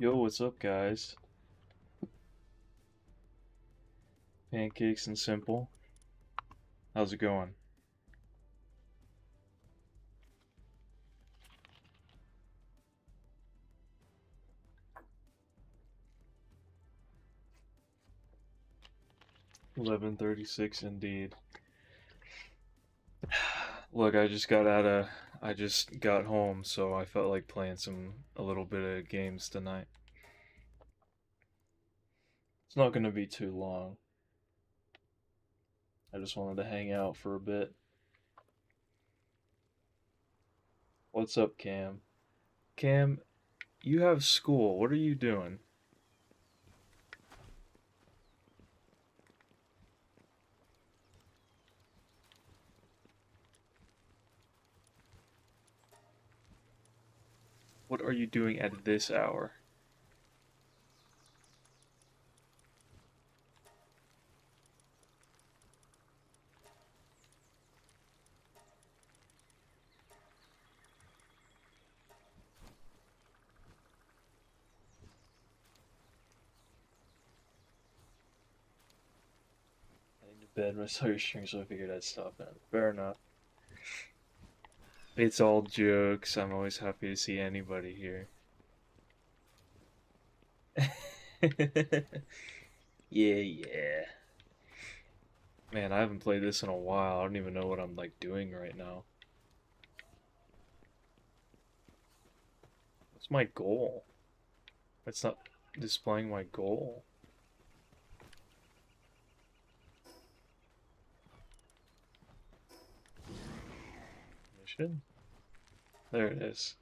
Yo, what's up, guys? Pancakes and simple. How's it going? $11:36 indeed. Look, I just got home, so I felt like playing a little bit of games tonight. It's not gonna be too long. I just wanted to hang out for a bit. What's up, Cam? Cam, you have school. What are you doing? What are you doing at this hour? Heading to bed. I saw your stream, so I figured I'd stop in. Fair enough. It's all jokes. I'm always happy to see anybody here. Yeah, yeah. Man, I haven't played this in a while. I don't even know what I'm like doing right now. What's my goal? It's not displaying my goal. Mission? There it is.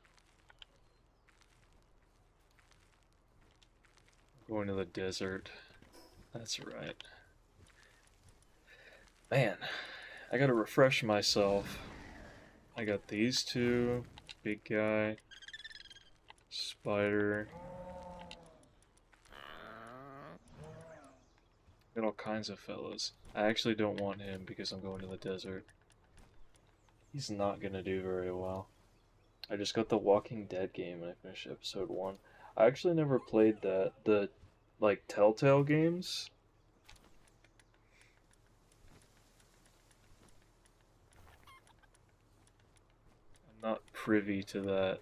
Going to the desert. That's right. Man, I gotta refresh myself. I got these two. Big guy. Spider. Got all kinds of fellas. I actually don't want him because I'm going to the desert. He's not gonna do very well. I just got the Walking Dead game and I finished episode 1. I actually never played that. The, like, Telltale games? I'm not privy to that.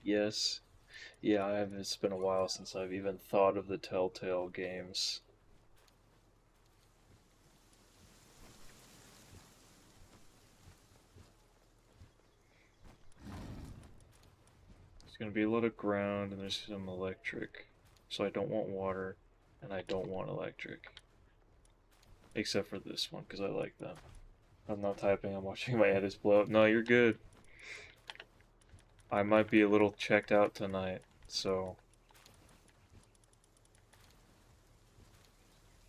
Yes. Yeah, I haven't, it's been a while since I've even thought of the Telltale games. There's gonna be a lot of ground and there's some electric. So I don't want water and I don't want electric. Except for this one, because I like them. I'm not typing, I'm watching my edits blow up. No, you're good. I might be a little checked out tonight, so...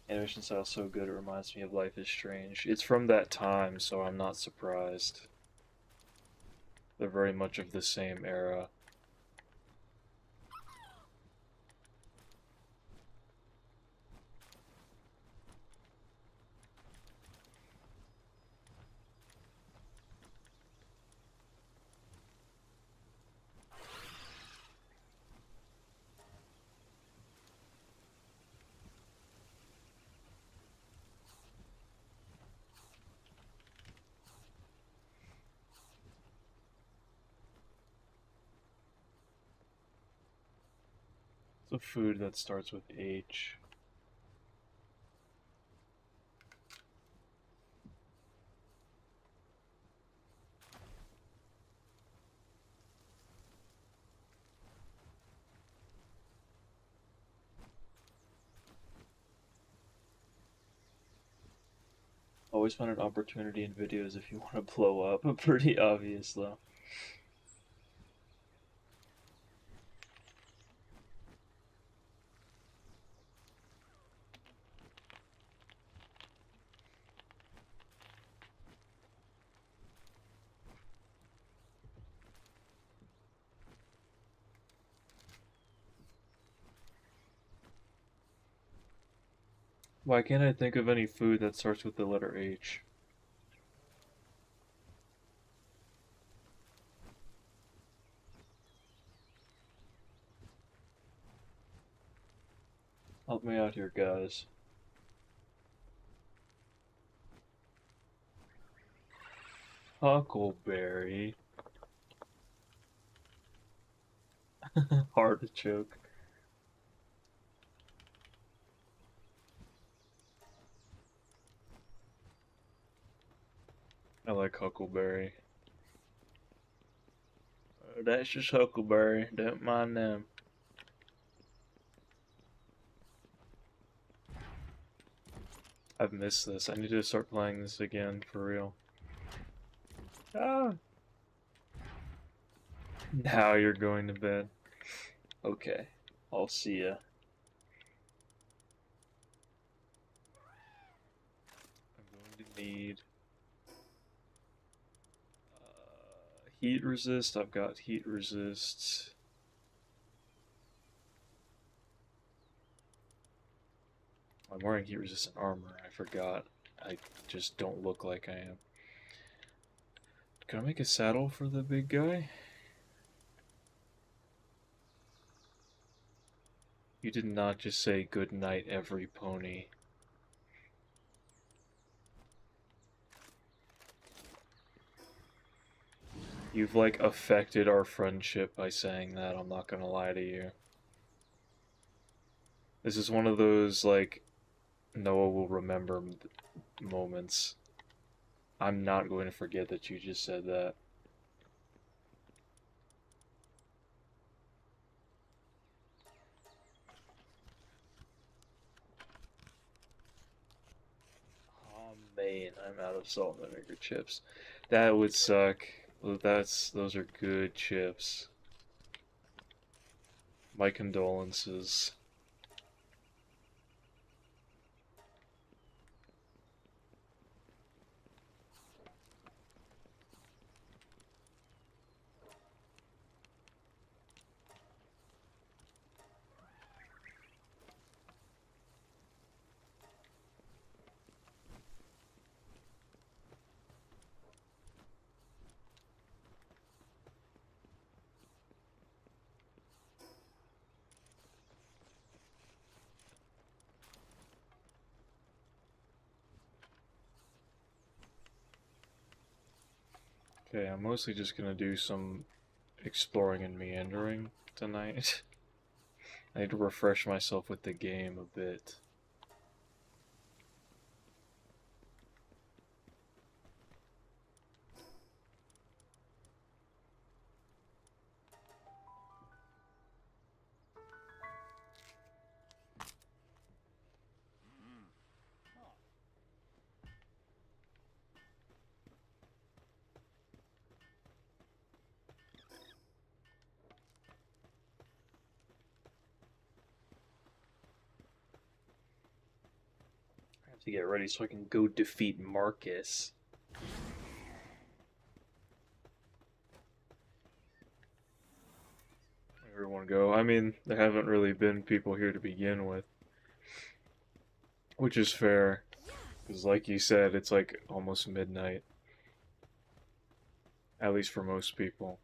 Animation style's so good it reminds me of Life is Strange. It's from that time, so I'm not surprised. They're very much of the same era. It's a food that starts with H. Always find an opportunity in videos if you want to blow up. Pretty obvious, though. Why can't I think of any food that starts with the letter H? me out here, guys. Huckleberry. Artichoke. I like Huckleberry. That's just Huckleberry. Don't mind them. I've missed this. I need to start playing this again for real. Ah! Now you're going to bed. Okay. I'll see ya. I'm going to need heat resist. I've got heat resist. I'm wearing heat resistant armor. I forgot. I just don't look like I am. Can I make a saddle for the big guy? You did not just say good night, every pony. You've like affected our friendship by saying that, I'm not gonna lie to you. This is one of those like Noah will remember moments. I'm not going to forget that you just said that. Oh man, I'm out of salt and vinegar chips. That would suck. Those are good chips. My condolences. Okay, I'm mostly just gonna do some exploring and meandering tonight. I need to refresh myself with the game a bit. I have to get ready so I can go defeat Marcus. Everyone go. I mean, there haven't really been people here to begin with. Which is fair. Because like you said, it's like almost midnight. At least for most people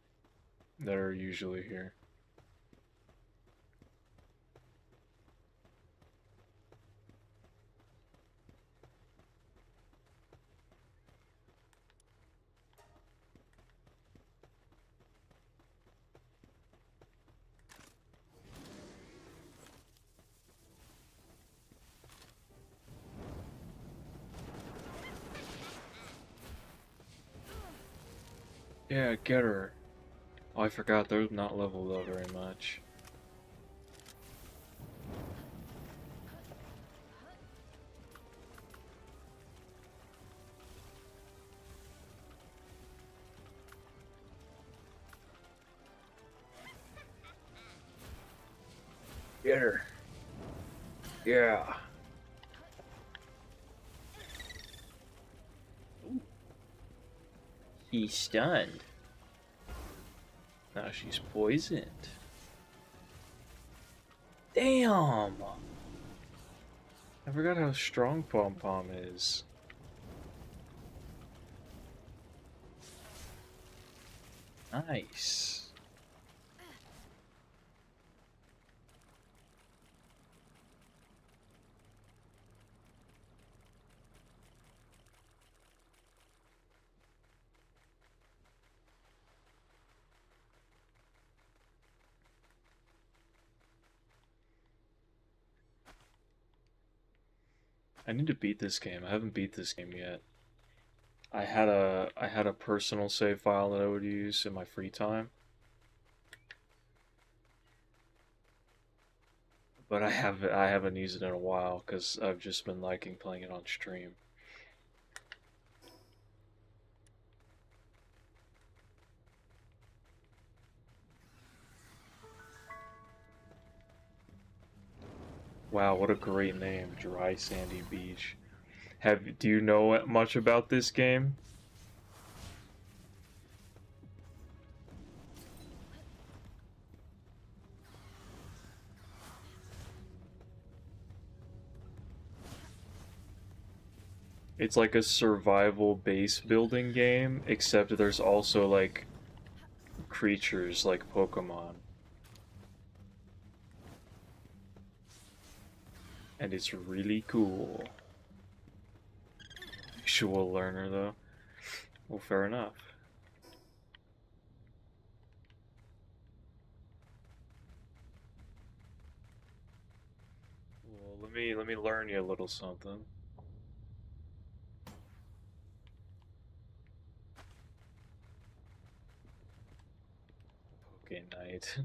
that are usually here. Yeah, get her. Oh, I forgot they're not leveled up very much. Get her. Yeah. He's stunned. Now she's poisoned. Damn! I forgot how strong Pom Pom is. Nice. I need to beat this game. I haven't beat this game yet. I had a personal save file that I would use in my free time. But I haven't used it in a while because I've just been liking playing it on stream. Wow, what a great name, Dry Sandy Beach. Do you know much about this game? It's like a survival base building game, except there's also like creatures like Pokemon. And it's really cool. Visual learner though. Well, fair enough. Well, let me learn you a little something. Poke Knight.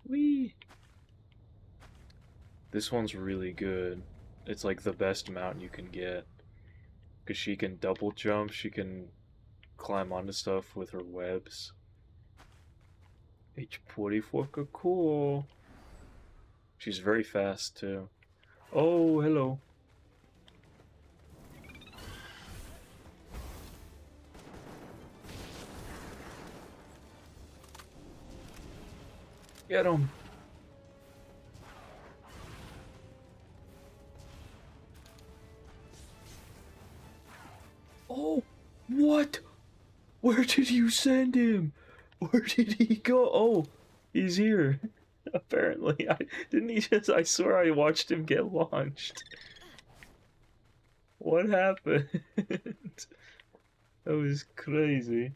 Whee! This one's really good. It's like the best mount you can get. Because she can double jump, she can climb onto stuff with her webs. It's pretty fucking cool. She's very fast too. Oh, hello. Get him. Oh, what? Where did you send him? Where did he go? Oh, he's here. Apparently, didn't he just? I swear I watched him get launched. What happened? That was crazy.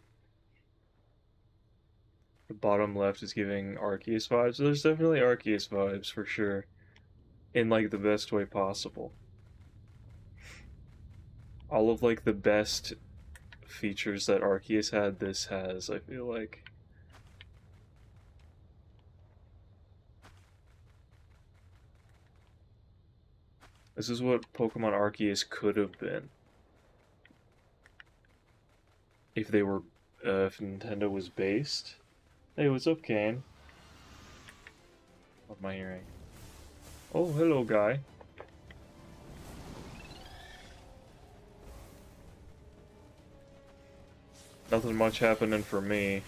The bottom left is giving Arceus vibes. There's definitely Arceus vibes for sure. In like the best way possible. All of like the best features that Arceus had, this has, I feel like. This is what Pokemon Arceus could have been. If they were, if Nintendo was based. Hey, what's up, Kane? What am I hearing? Oh, hello, guy. Nothing much happening for me.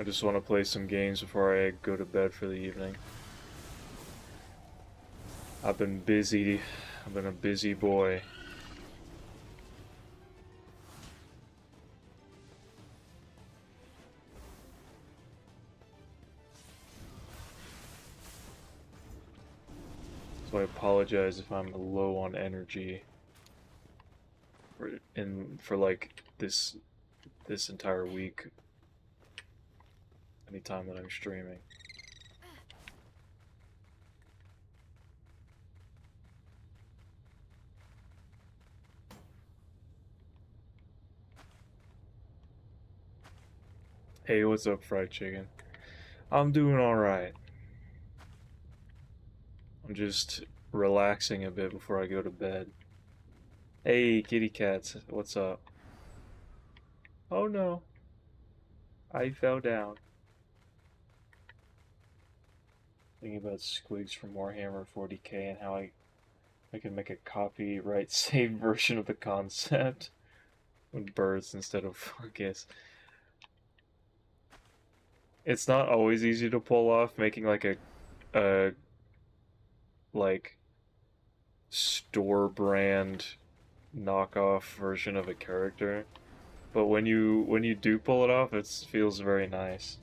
I just want to play some games before I go to bed for the evening. I've been busy. I've been a busy boy. So I apologize if I'm low on energy for like this entire week. Anytime that I'm streaming. Hey, what's up, fried chicken? I'm doing alright. I'm just relaxing a bit before I go to bed. Hey, kitty cats, what's up? Oh no. I fell down. Thinking about Squigs from Warhammer 40k and how I can make a copyright saved version of the concept with birds instead of guess. It's not always easy to pull off making like a like store brand knockoff version of a character, but when you do pull it off, it feels very nice.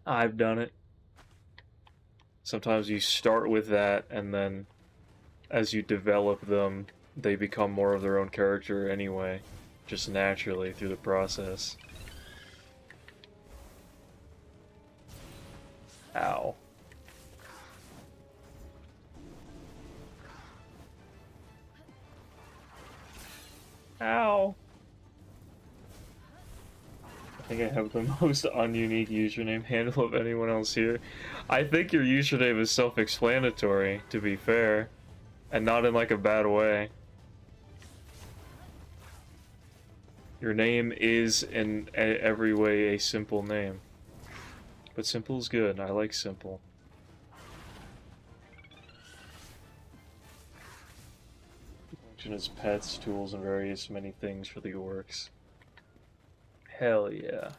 I've done it. Sometimes you start with that, and then as you develop them, they become more of their own character anyway, just naturally through the process. Ow. Ow. I think I have the most ununique username handle of anyone else here. I think your username is self-explanatory, to be fair, and not in like a bad way. Your name is in every way a simple name. But simple is good, I like simple. Function as pets, tools, and various many things for the orcs. Hell yeah.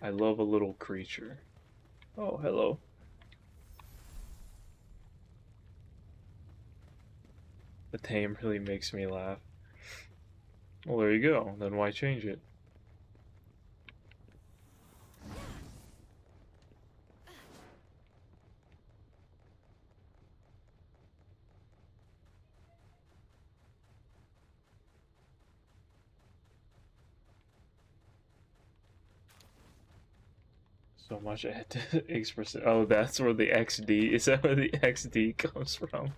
I love a little creature. Oh, hello. The tame really makes me laugh. Well, there you go. Then why change it? So much I had to express it. Oh, that's where the XD, is that where the XD comes from?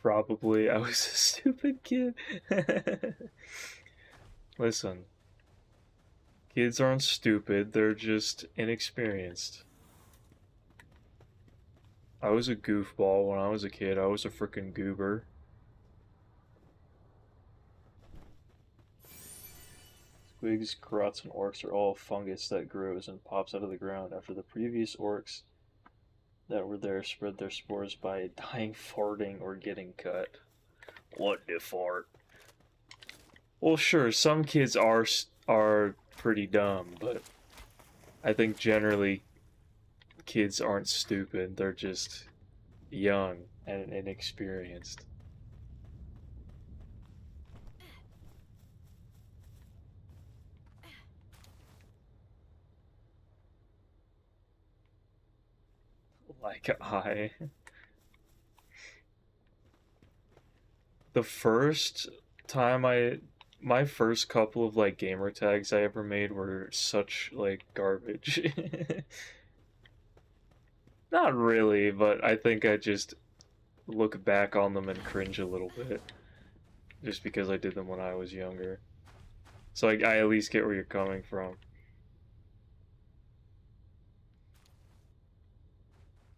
Probably I was a stupid kid. Listen, kids aren't stupid, they're just inexperienced. I was a goofball when I was a kid, I was a frickin' goober. Squigs, Karots, and orcs are all fungus that grows and pops out of the ground after the previous orcs that were there spread their spores by dying, farting, or getting cut. What the fart? Well, sure, some kids are pretty dumb, but I think generally kids aren't stupid. They're just young and inexperienced. Like I. The first time my first couple of like gamer tags I ever made were such like garbage. Not really, but I think I just look back on them and cringe a little bit. Just because I did them when I was younger. So I at least get where you're coming from.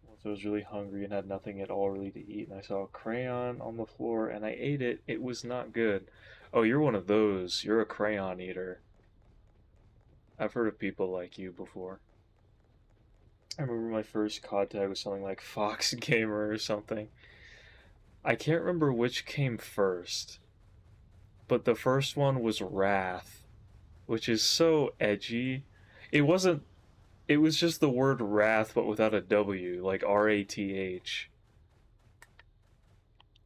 Once I was really hungry and had nothing at all really to eat, and I saw a crayon on the floor and I ate it. It was not good. Oh, you're one of those. You're a crayon eater. I've heard of people like you before. I remember my first COD tag was something like Fox Gamer or something. I can't remember which came first, but the first one was Wrath, which is so edgy. It wasn't, it was just the word Wrath, but without a W, like R-A-T-H.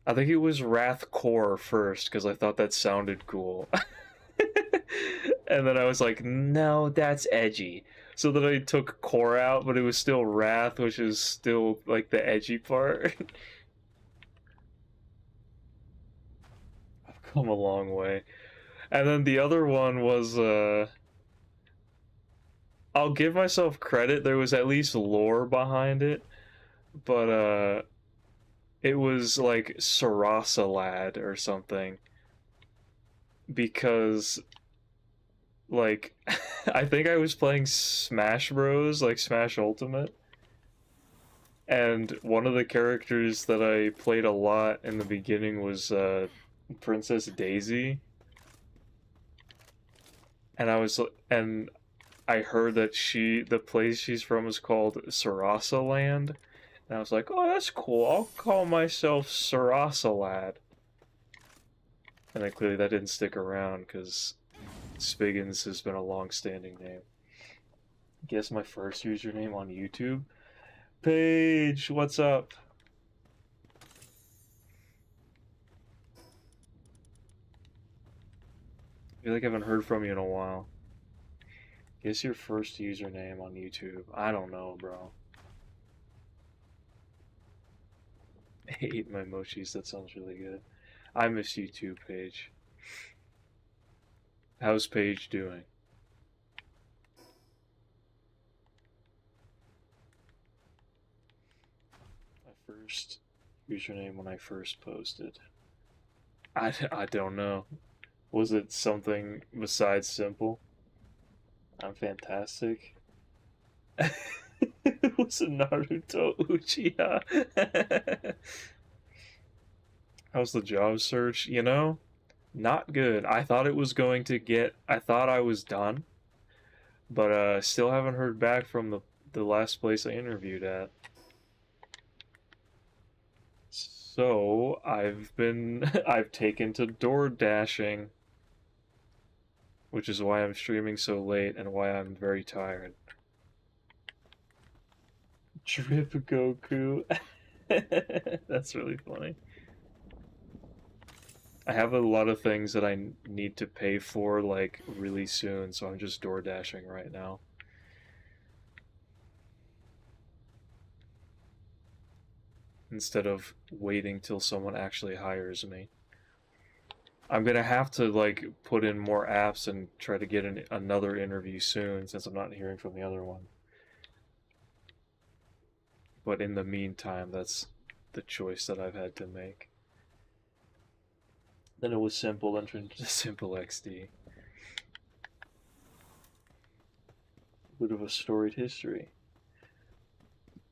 I think it was Wrathcore first, because I thought that sounded cool. And then I was like, no, that's edgy. So then I took core out, but it was still Wrath, which is still like the edgy part. I've come a long way. And then the other one was, I'll give myself credit, there was at least lore behind it, but, it was like Sarasa Lad or something. Because, like, I think I was playing Smash Bros, like Smash Ultimate, and one of the characters that I played a lot in the beginning was, Princess Daisy. And I heard that the place she's from is called Sarasa Land. And I was like, oh, that's cool. I'll call myself Sarasa Lad. And then clearly that didn't stick around because Spiggins has been a long-standing name. Guess my first username on YouTube? Paige, what's up? I feel like I haven't heard from you in a while. Guess your first username on YouTube. I don't know, bro. I ate my mochis. That sounds really good. I miss you too, Paige. How's Paige doing? My first username when I first posted. I don't know. Was it something besides simple? I'm fantastic. It was a Naruto Uchiha. How's the job search? You know, not good. I thought it was going to get. I thought I was done, but still haven't heard back from the last place I interviewed at. So I've taken to door dashing, which is why I'm streaming so late and why I'm very tired. Drip Goku. That's really funny. I have a lot of things that I need to pay for like really soon, so I'm just door dashing right now. Instead of waiting till someone actually hires me. I'm gonna have to like put in more apps and try to get another interview soon since I'm not hearing from the other one. But in the meantime, that's the choice that I've had to make. Then it was simple, then turned into simple XD. Bit of a storied history.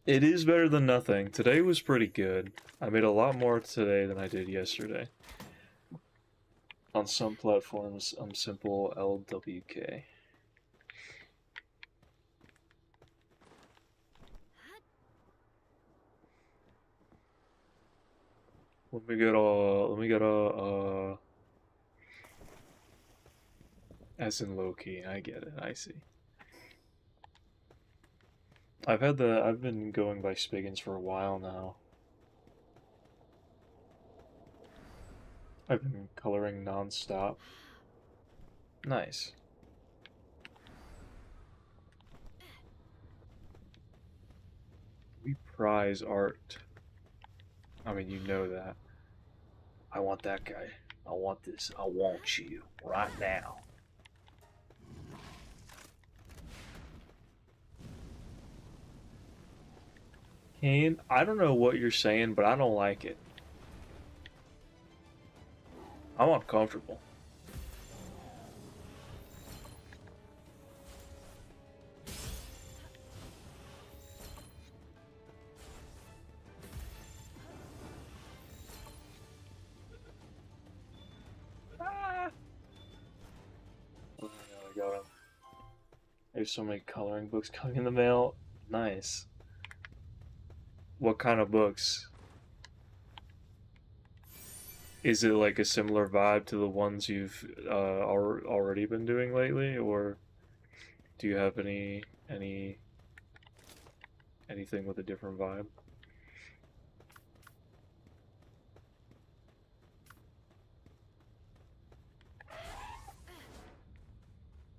It is better than nothing. Today was pretty good. I made a lot more today than I did yesterday. On some platforms, I'm simple LWK. Let me get a, as in low-key, I get it, I see. I've been going by Spiggins for a while now. I've been coloring non-stop. Nice. We prize art. I mean, you know that. I want that guy. I want this. I want you right now. Kane, I don't know what you're saying, but I don't like it. I'm uncomfortable. Ah. Oh, I got him. There's so many coloring books coming in the mail. Nice. What kind of books? Is it like a similar vibe to the ones you've already been doing lately, or do you have anything with a different vibe?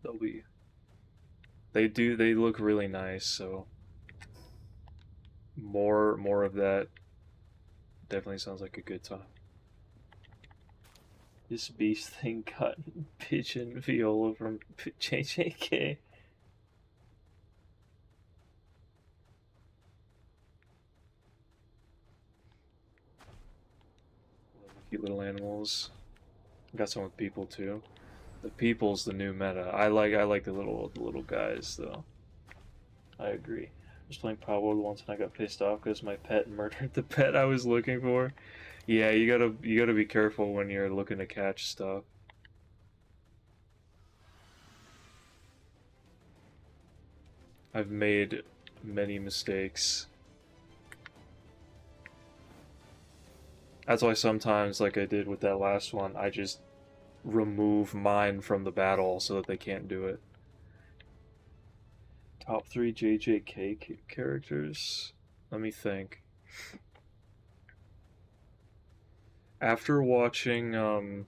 They'll be. They look really nice, so more of that definitely sounds like a good time. This beast thing got pigeon viola from JJK. Cute little animals. Got some with people too. The people's the new meta. I like the little guys though. I agree. I was playing Palworld once and I got pissed off because my pet murdered the pet I was looking for. Yeah, you gotta be careful when you're looking to catch stuff. I've made many mistakes. That's why sometimes, like I did with that last one, I just remove mine from the battle so that they can't do it. Top 3 JJK characters? Let me think. After watching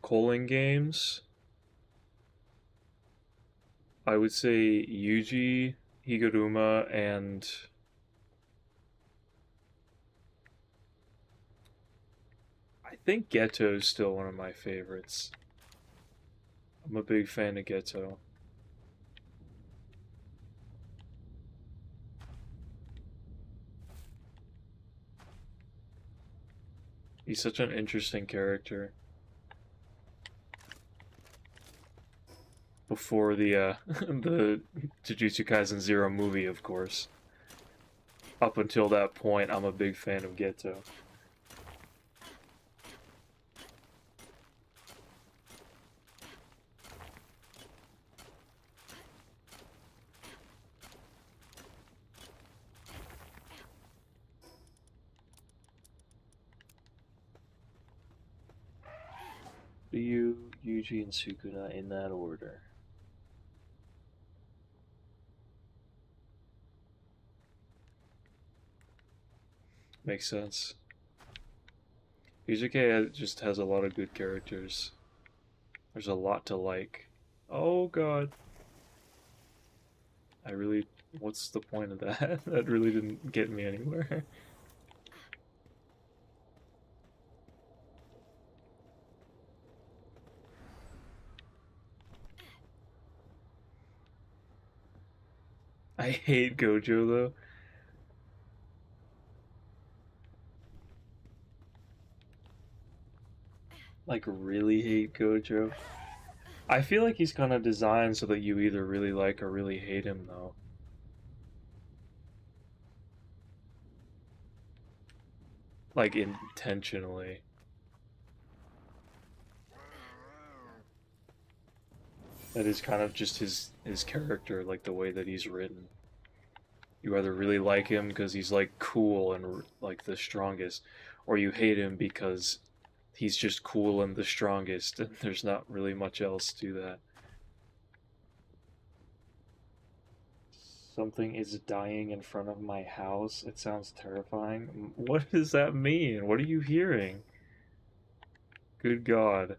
Calling Games, I would say Yuji, Higuruma, and I think Geto is still one of my favorites. I'm a big fan of Geto. He's such an interesting character. Before the the Jujutsu Kaisen Zero movie, of course. Up until that point, I'm a big fan of Geto. Ryu, Yuji, and Sukuna in that order. Makes sense. Izuke just has a lot of good characters. There's a lot to like. Oh god. What's the point of that? That really didn't get me anywhere. I hate Gojo though. Like, really hate Gojo. I feel like he's kind of designed so that you either really like or really hate him though. Like, intentionally. That is kind of just his character, like the way that he's written. You either really like him because he's like cool and like the strongest, or you hate him because he's just cool and the strongest, and there's not really much else to that. Something is dying in front of my house. It sounds terrifying. What does that mean? What are you hearing? Good God.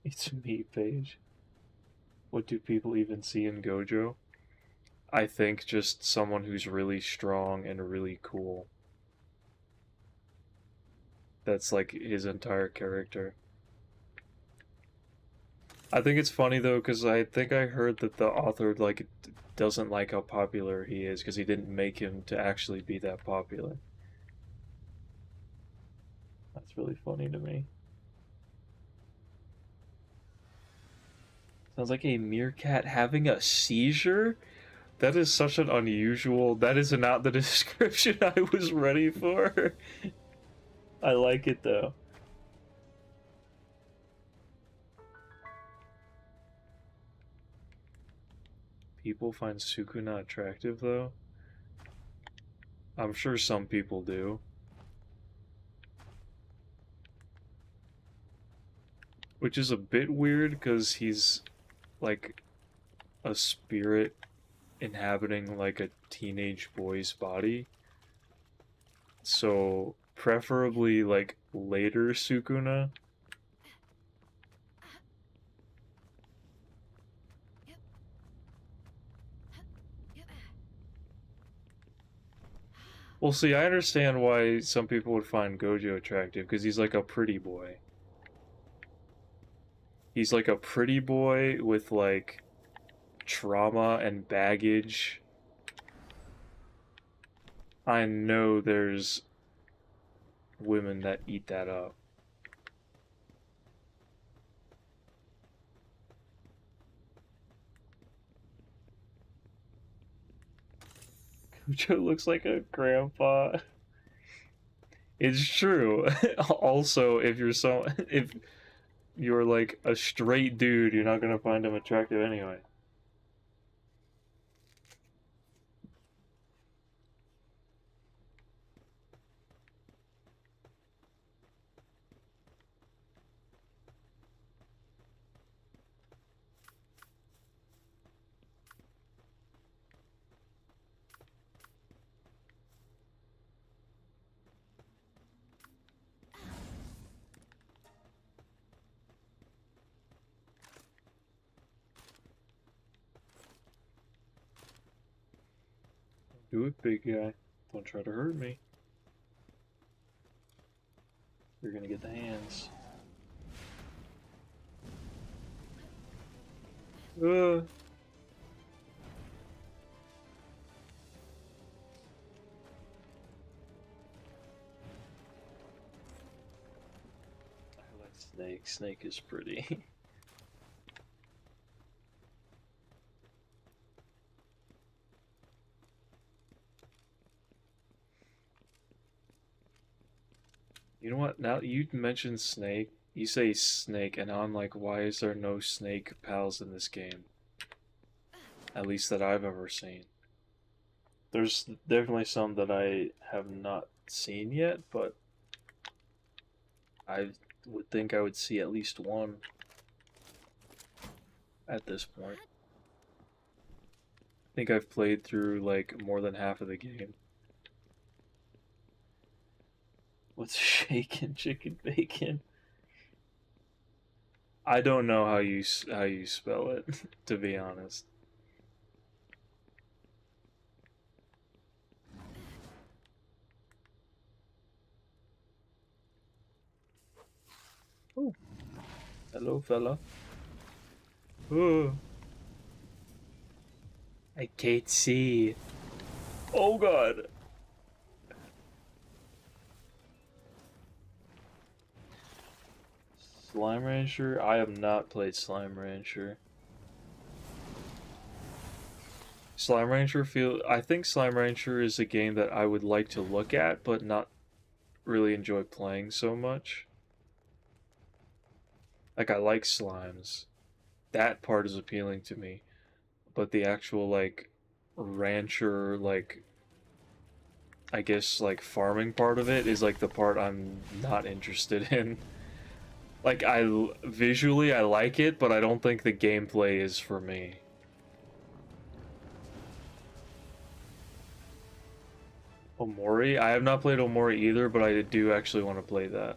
It's me, Paige. What do people even see in Gojo? I think just someone who's really strong and really cool. That's like his entire character. I think it's funny though, because I think I heard that the author like doesn't like how popular he is because he didn't make him to actually be that popular. That's really funny to me. Sounds like a meerkat having a seizure? That is such an unusual. That is not the description I was ready for. I like it though. People find Sukuna attractive though? I'm sure some people do. Which is a bit weird because he's like a spirit inhabiting like a teenage boy's body. So preferably like later Sukuna. Well, see, I understand why some people would find Gojo attractive because he's like a pretty boy. He's like a pretty boy with like trauma and baggage. I know there's women that eat that up. Gojo looks like a grandpa. It's true. Also, if you're like a straight dude, you're not gonna find him attractive anyway. Do it, big guy. Don't try to hurt me. You're gonna get the hands. I like Snake. Snake is pretty. You know what? Now you mentioned Snake, you say Snake, and I'm like, why is there no Snake pals in this game? At least that I've ever seen. There's definitely some that I have not seen yet, but I would think I would see at least one at this point. I think I've played through like more than half of the game. What's shaken chicken bacon? I don't know how you spell it, to be honest. Oh, hello, fella. Oh, I can't see. Oh God. Slime Rancher? I have not played Slime Rancher. I think Slime Rancher is a game that I would like to look at, but not really enjoy playing so much. Like, I like slimes. That part is appealing to me. But the actual, like, rancher, like, I guess, like, farming part of it is, like, the part I'm not interested in. Like, visually, I like it, but I don't think the gameplay is for me. Omori? I have not played Omori either, but I do actually want to play that.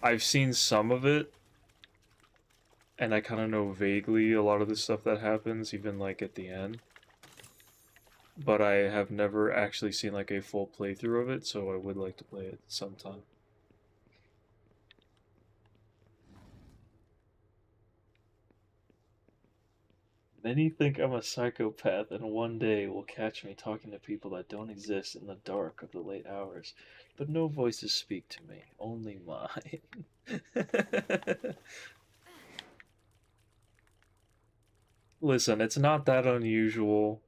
I've seen some of it, and I kind of know vaguely a lot of the stuff that happens, even like at the end. But I have never actually seen like a full playthrough of it, so I would like to play it sometime. Many think I'm a psychopath, and one day will catch me talking to people that don't exist in the dark of the late hours. But no voices speak to me, only mine. Listen, it's not that unusual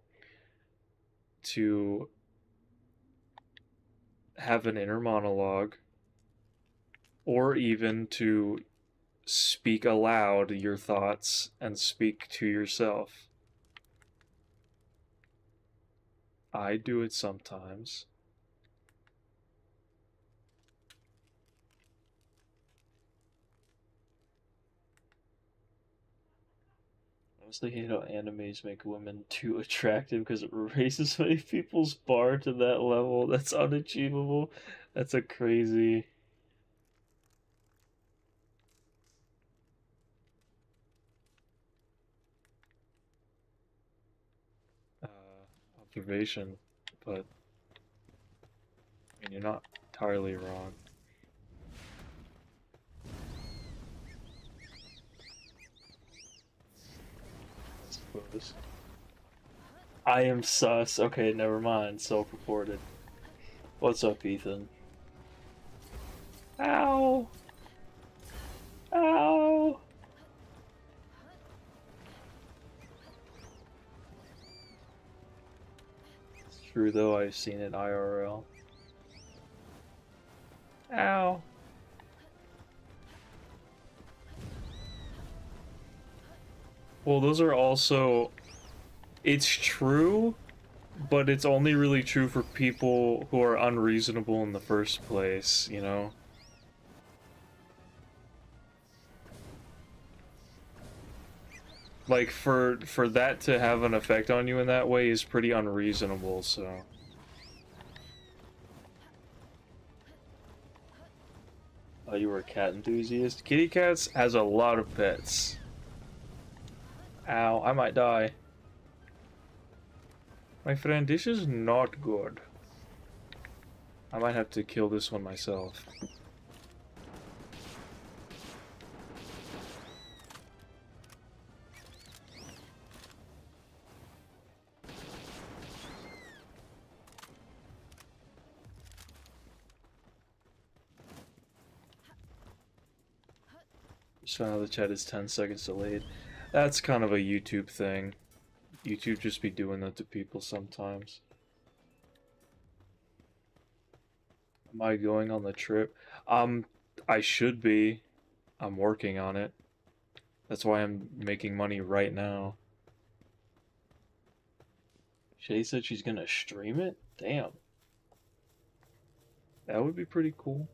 to have an inner monologue, or even to speak aloud your thoughts and speak to yourself. I do it sometimes. I honestly hate how animes make women too attractive because it raises many people's bar to that level. That's unachievable. That's a crazy... observation, but I mean, you're not entirely wrong. I suppose. I am sus. Okay, never mind. Self-reported. What's up, Ethan? Ow! Ow! It's true though, I've seen it IRL. Ow! Well, those are also... It's true, but it's only really true for people who are unreasonable in the first place, you know? Like, for that to have an effect on you in that way is pretty unreasonable, so... Oh, you were a cat enthusiast? Kitty Cats has a lot of pets. Ow, I might die. My friend, this is not good. I might have to kill this one myself. So now the chat is 10 seconds delayed. That's kind of a YouTube thing. YouTube just be doing that to people sometimes. Am I going on the trip? I should be. I'm working on it. That's why I'm making money right now. Shay said she's gonna stream it? Damn. That would be pretty cool.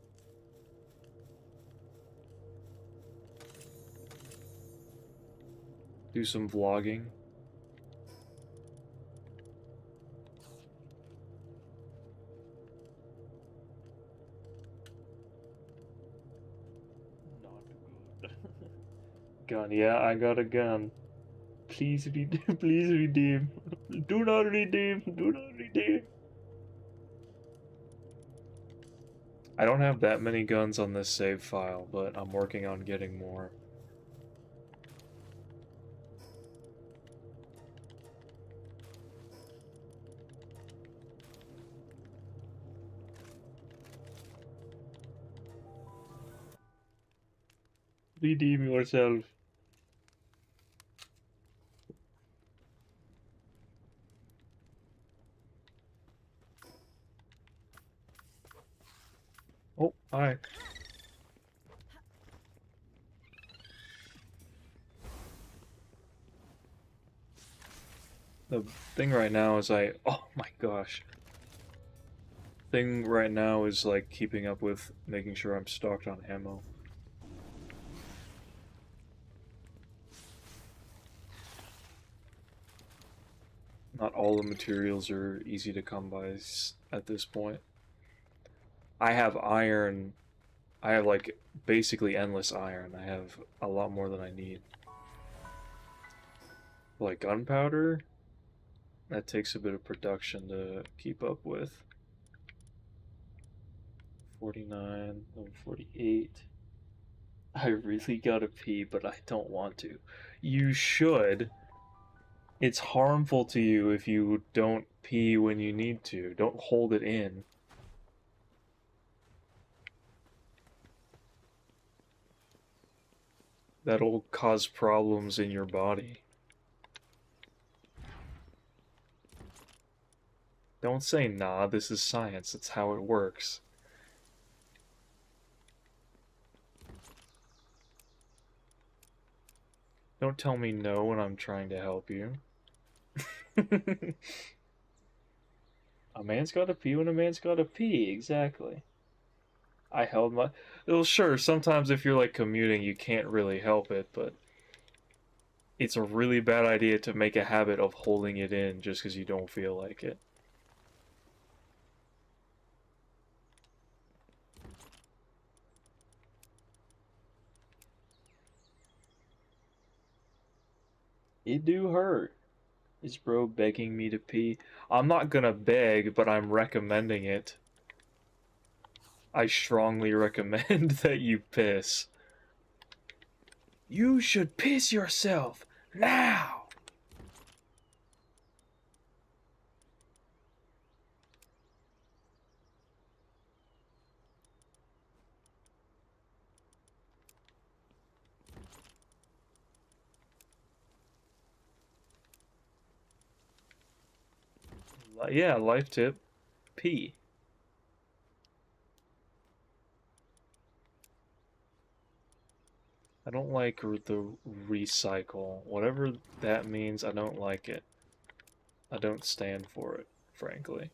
Do some vlogging. Not good. Gun, yeah, I got a gun. Please please redeem. Do not redeem. Do not redeem. I don't have that many guns on this save file, but I'm working on getting more. Redeem yourself. Oh, hi. The thing right now is oh my gosh. Thing right now is like keeping up with making sure I'm stocked on ammo. Not all the materials are easy to come by at this point. I have iron. I have like basically endless iron. I have a lot more than I need. Like gunpowder, that takes a bit of production to keep up with. 49, 48. I really gotta pee, but I don't want to. You should. It's harmful to you if you don't pee when you need to. Don't hold it in. That'll cause problems in your body. Don't say, nah, this is science. It's how it works. Don't tell me no when I'm trying to help you. A man's gotta pee when a man's gotta pee, exactly. I held my... Well, sure, sometimes if you're, like, commuting, you can't really help it, but... It's a really bad idea to make a habit of holding it in just because you don't feel like it. It do hurt. Is bro begging me to pee? I'm not gonna beg, but I'm recommending it. I strongly recommend that you piss. You should piss yourself now. Yeah, life tip. Pee. I don't like the recycle. Whatever that means, I don't like it. I don't stand for it, frankly.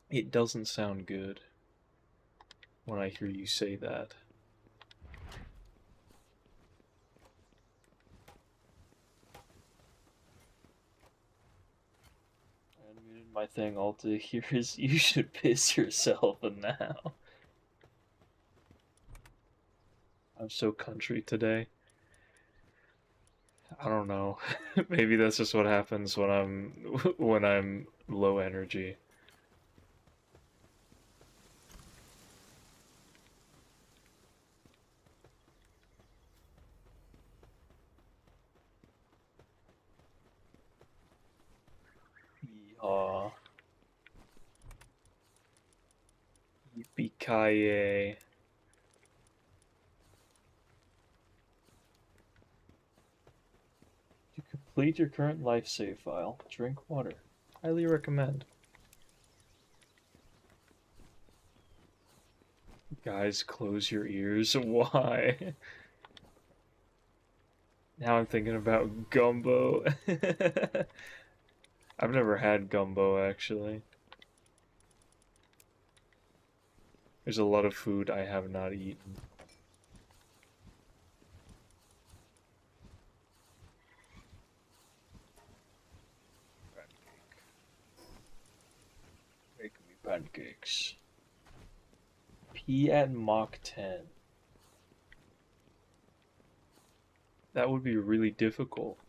It doesn't sound good when I hear you say that. I unmuted my thing. All to hear is you should piss yourself now. I'm so country today. I don't know. Maybe that's just what happens when I'm when I'm low energy. Yeehaw. Yippee-ki-yay. To complete your current life save file, drink water. Highly recommend. Guys, close your ears. Why? Now I'm thinking about gumbo. I've never had gumbo, actually. There's a lot of food I have not eaten. Pancake. Make me pancakes. Pee at Mach 10. That would be really difficult.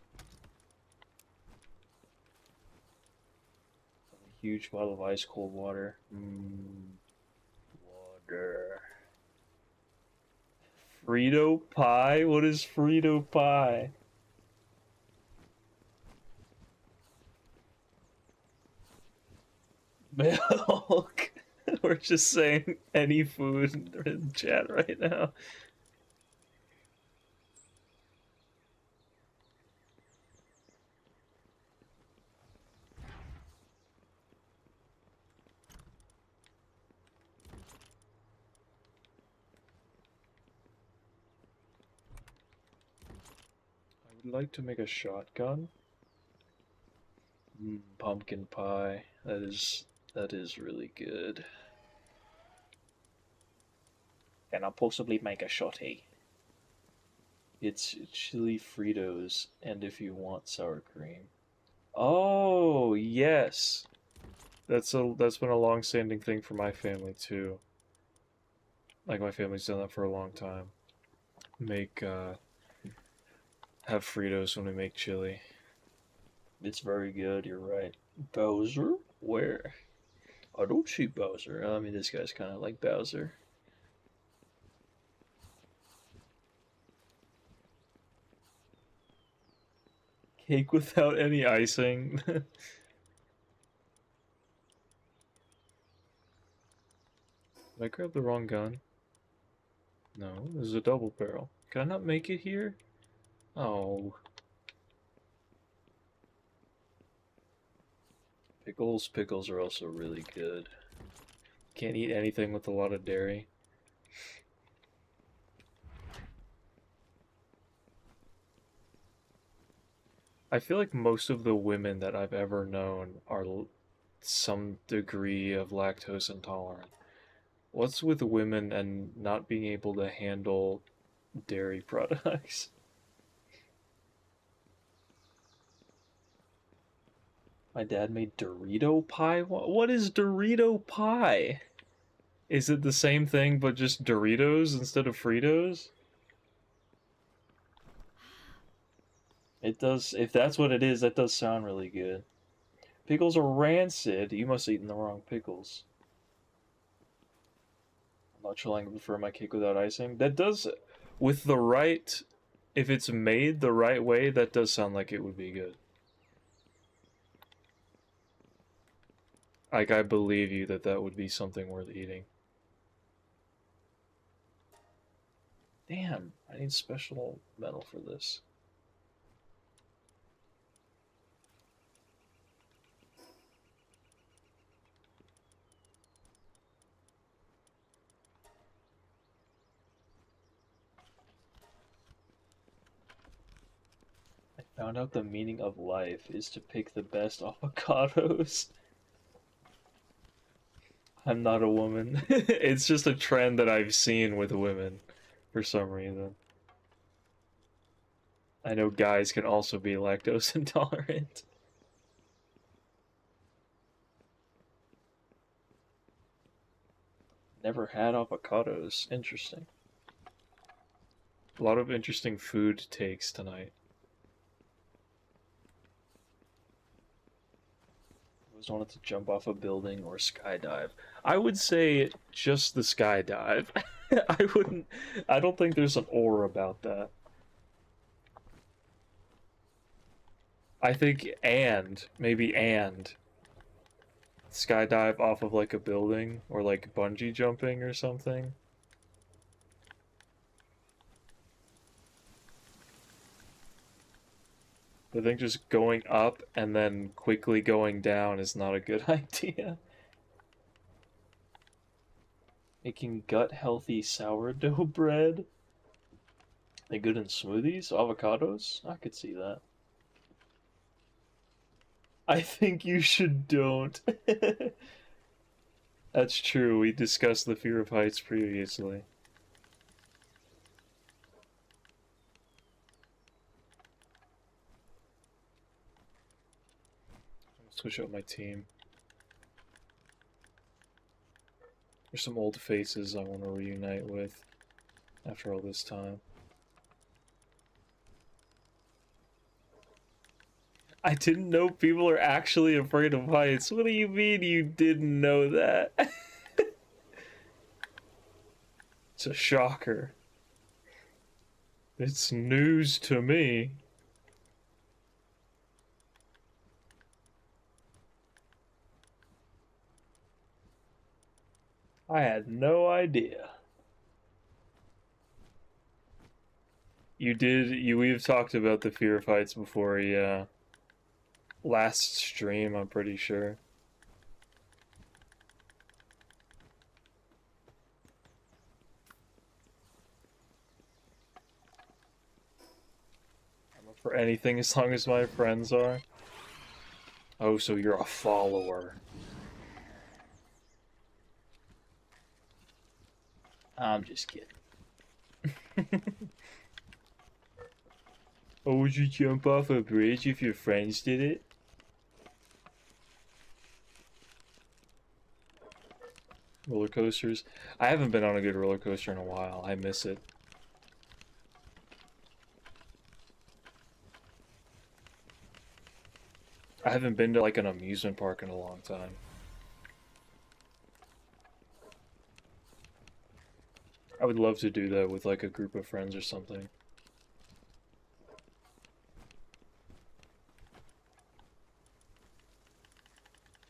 A huge bottle of ice cold water. Water. Frito pie? What is Frito pie? Milk. We're just saying any food in chat right now. I would like to make a shotgun. Pumpkin pie. That is really good. Can I possibly make a shotty? It's chili Fritos, and if you want sour cream. Oh yes, that's been a long-standing thing for my family too. Like my family's done that for a long time. Make have Fritos when we make chili. It's very good. You're right. Bowser, where? I don't see Bowser. I mean, this guy's kind of like Bowser. Cake without any icing. Did I grab the wrong gun? No, this is a double barrel. Can I not make it here? Oh. Pickles are also really good. Can't eat anything with a lot of dairy. I feel like most of the women that I've ever known are some degree of lactose intolerant. What's with women and not being able to handle dairy products? My dad made Dorito pie? What is Dorito pie? Is it the same thing but just Doritos instead of Fritos? It does, if that's what it is, that does sound really good. Pickles are rancid. You must have eaten the wrong pickles. I'm not sure I prefer my cake without icing. That does, with the right, if it's made the right way, that does sound like it would be good. Like, I believe you that that would be something worth eating. Damn, I need special metal for this. I found out the meaning of life is to pick the best avocados. I'm not a woman. It's just a trend that I've seen with women for some reason. I know guys can also be lactose intolerant. Never had avocados. Interesting. A lot of interesting food takes tonight. Just wanted to jump off a building or skydive. I would say just the skydive. I wouldn't. I don't think there's an or about that. I think maybe skydive off of like a building or like bungee jumping or something. I think just going up and then quickly going down is not a good idea. Making gut healthy sourdough bread. They good in smoothies? Avocados? I could see that. I think you should don't. That's true. We discussed the fear of heights previously. Switch out my team. There's some old faces I want to reunite with after all this time. I didn't know people are actually afraid of heights. What do you mean you didn't know that? It's a shocker. It's news to me. I had no idea. We've talked about the fear of heights before, yeah. Last stream, I'm pretty sure. I'm up for anything as long as my friends are. Oh, so you're a follower. I'm just kidding. Oh, would you jump off a bridge if your friends did it? Roller coasters. I haven't been on a good roller coaster in a while. I miss it. I haven't been to like an amusement park in a long time. I would love to do that with like a group of friends or something.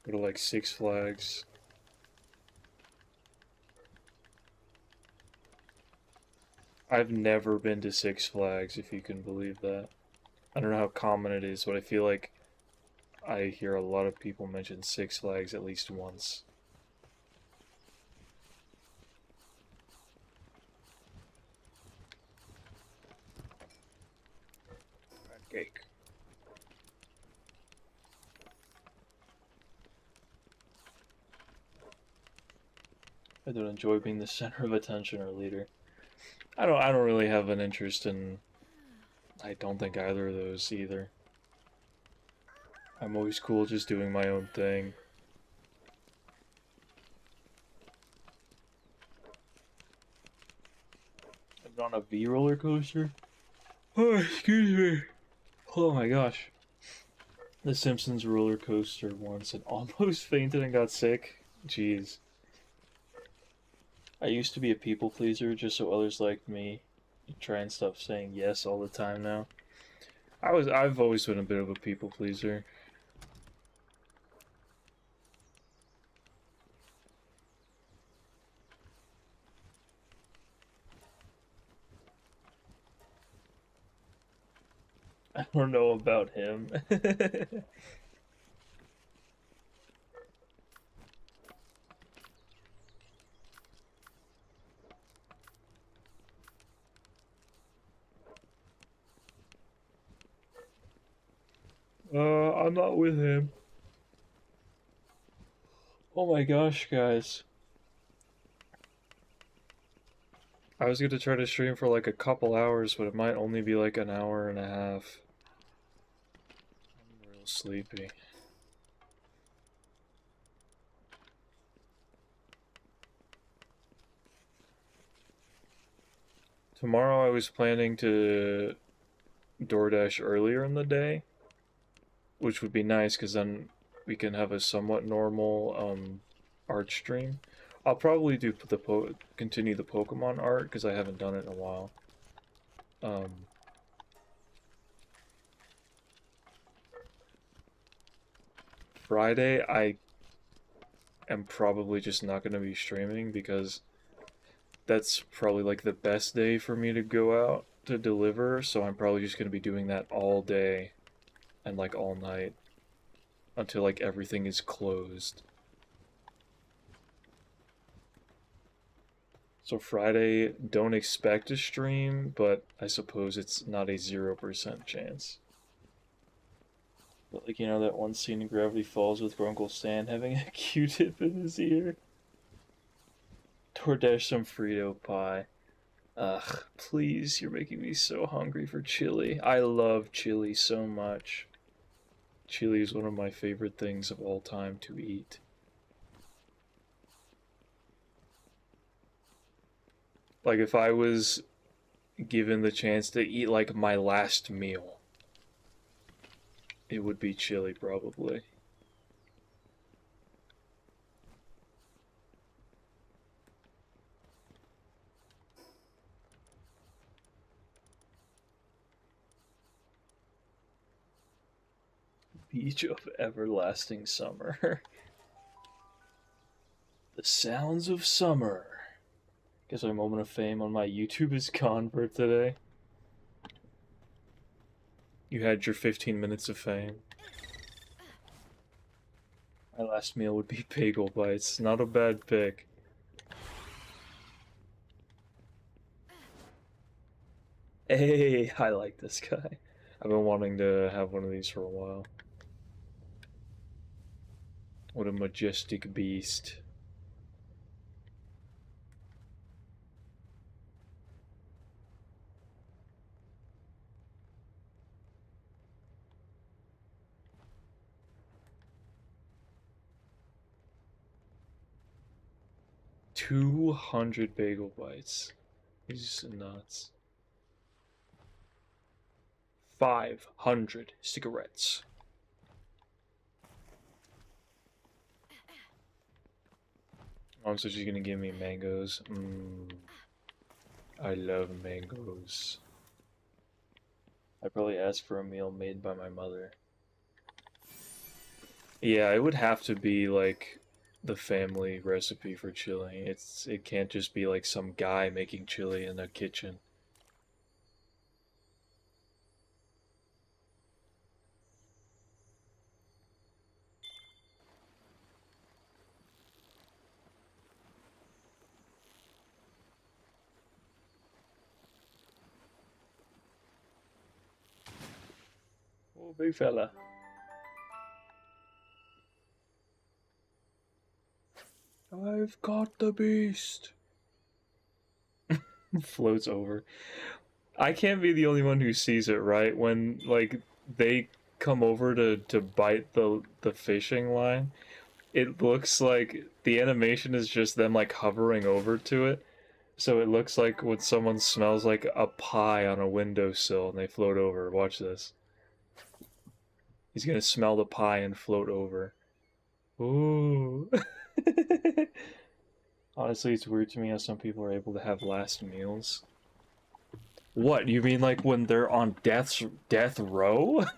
Go to like Six Flags. I've never been to Six Flags, if you can believe that. I don't know how common it is, but I feel like I hear a lot of people mention Six Flags at least once. Cake. I don't enjoy being the center of attention or leader. I don't really have an interest in, I don't think either of those either. I'm always cool just doing my own thing. I've been on a V roller coaster. Oh, excuse me. Oh my gosh. The Simpsons roller coaster once and almost fainted and got sick. Jeez. I used to be a people pleaser just so others liked me. Try and stop saying yes all the time now. I've always been a bit of a people pleaser. I don't know about him. I'm not with him. Oh my gosh, guys. I was gonna try to stream for like a couple hours, but it might only be like an hour and a half. I'm real sleepy. Tomorrow I was planning to DoorDash earlier in the day, which would be nice because then we can have a somewhat normal art stream. I'll probably do continue the Pokemon art because I haven't done it in a while. Friday, I am probably just not going to be streaming because that's probably like the best day for me to go out to deliver, so I'm probably just going to be doing that all day and like all night until like everything is closed. So Friday, don't expect a stream, but I suppose it's not a 0% chance. But like, you know that one scene in Gravity Falls with Grunkle Stan having a Q-tip in his ear? DoorDash some Frito pie. Ugh, please, you're making me so hungry for chili. I love chili so much. Chili is one of my favorite things of all time to eat. Like, if I was given the chance to eat, like, my last meal, it would be chili, probably. Beach of everlasting summer. The sounds of summer. Guess my moment of fame on my YouTube is gone for today. You had your 15 minutes of fame. My last meal would be bagel bites. Not a bad pick. Hey, I like this guy. I've been wanting to have one of these for a while. What a majestic beast. $200 bagel bites. He's just nuts. 500 cigarettes. Mom said she's gonna give me mangoes. I love mangoes. I probably asked for a meal made by my mother. Yeah, it would have to be like the family recipe for chili. It can't just be like some guy making chili in a kitchen. Oh, big fella. I've got the beast. Floats over. I can't be the only one who sees it, right? When like they come over to bite the fishing line, it looks like the animation is just them like hovering over to it. So it looks like when someone smells like a pie on a windowsill and they float over. Watch this. He's gonna smell the pie and float over. Ooh. Honestly, it's weird to me how some people are able to have last meals. What, you mean like when they're on death row? Have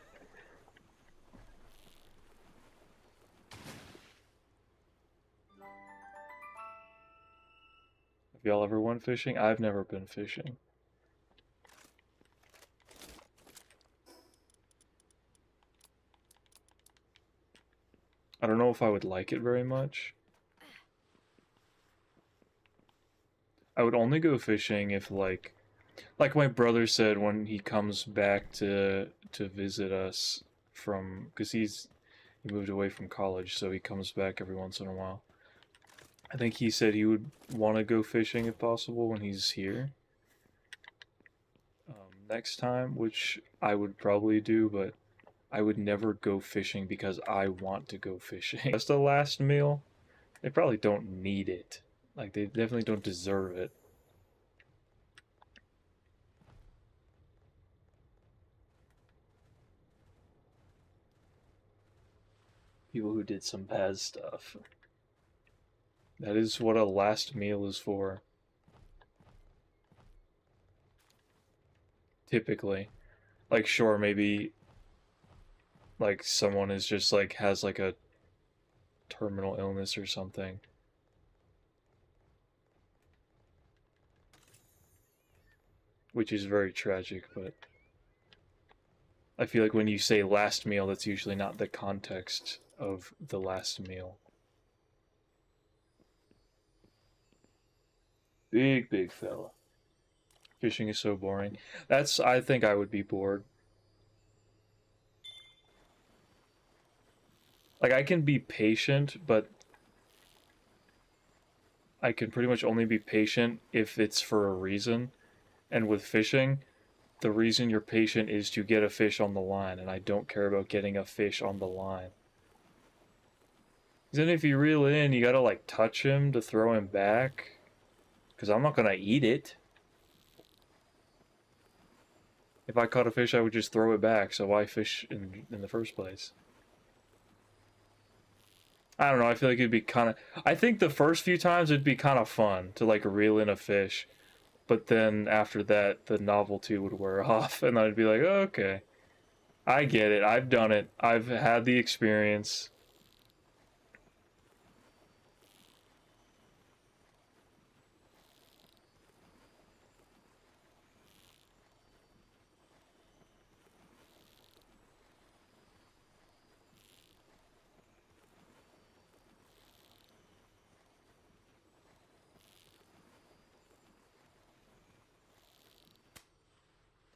y'all ever went fishing? I've never been fishing. I don't know if I would like it very much. I would only go fishing if like my brother said when he comes back to visit us from, because he moved away from college, so he comes back every once in a while. I think he said he would want to go fishing if possible when he's here next time, which I would probably do, but I would never go fishing because I want to go fishing. Just a last meal, they probably don't need it. Like, they definitely don't deserve it. People who did some bad stuff. That is what a last meal is for. Typically. Like, sure, maybe like someone is just like has like a terminal illness or something. Which is very tragic, but I feel like when you say last meal, that's usually not the context of the last meal. Big fella. Fishing is so boring. I think I would be bored. Like, I can be patient, but I can pretty much only be patient if it's for a reason. And with fishing, the reason you're patient is to get a fish on the line, and I don't care about getting a fish on the line. Then if you reel it in, you gotta like touch him to throw him back. Because I'm not gonna eat it. If I caught a fish, I would just throw it back, so why fish in the first place? I don't know, I feel like it'd be kind of... I think the first few times it'd be kind of fun to like reel in a fish. But then after that, the novelty would wear off, and I'd be like, oh, okay. I get it, I've done it, I've had the experience.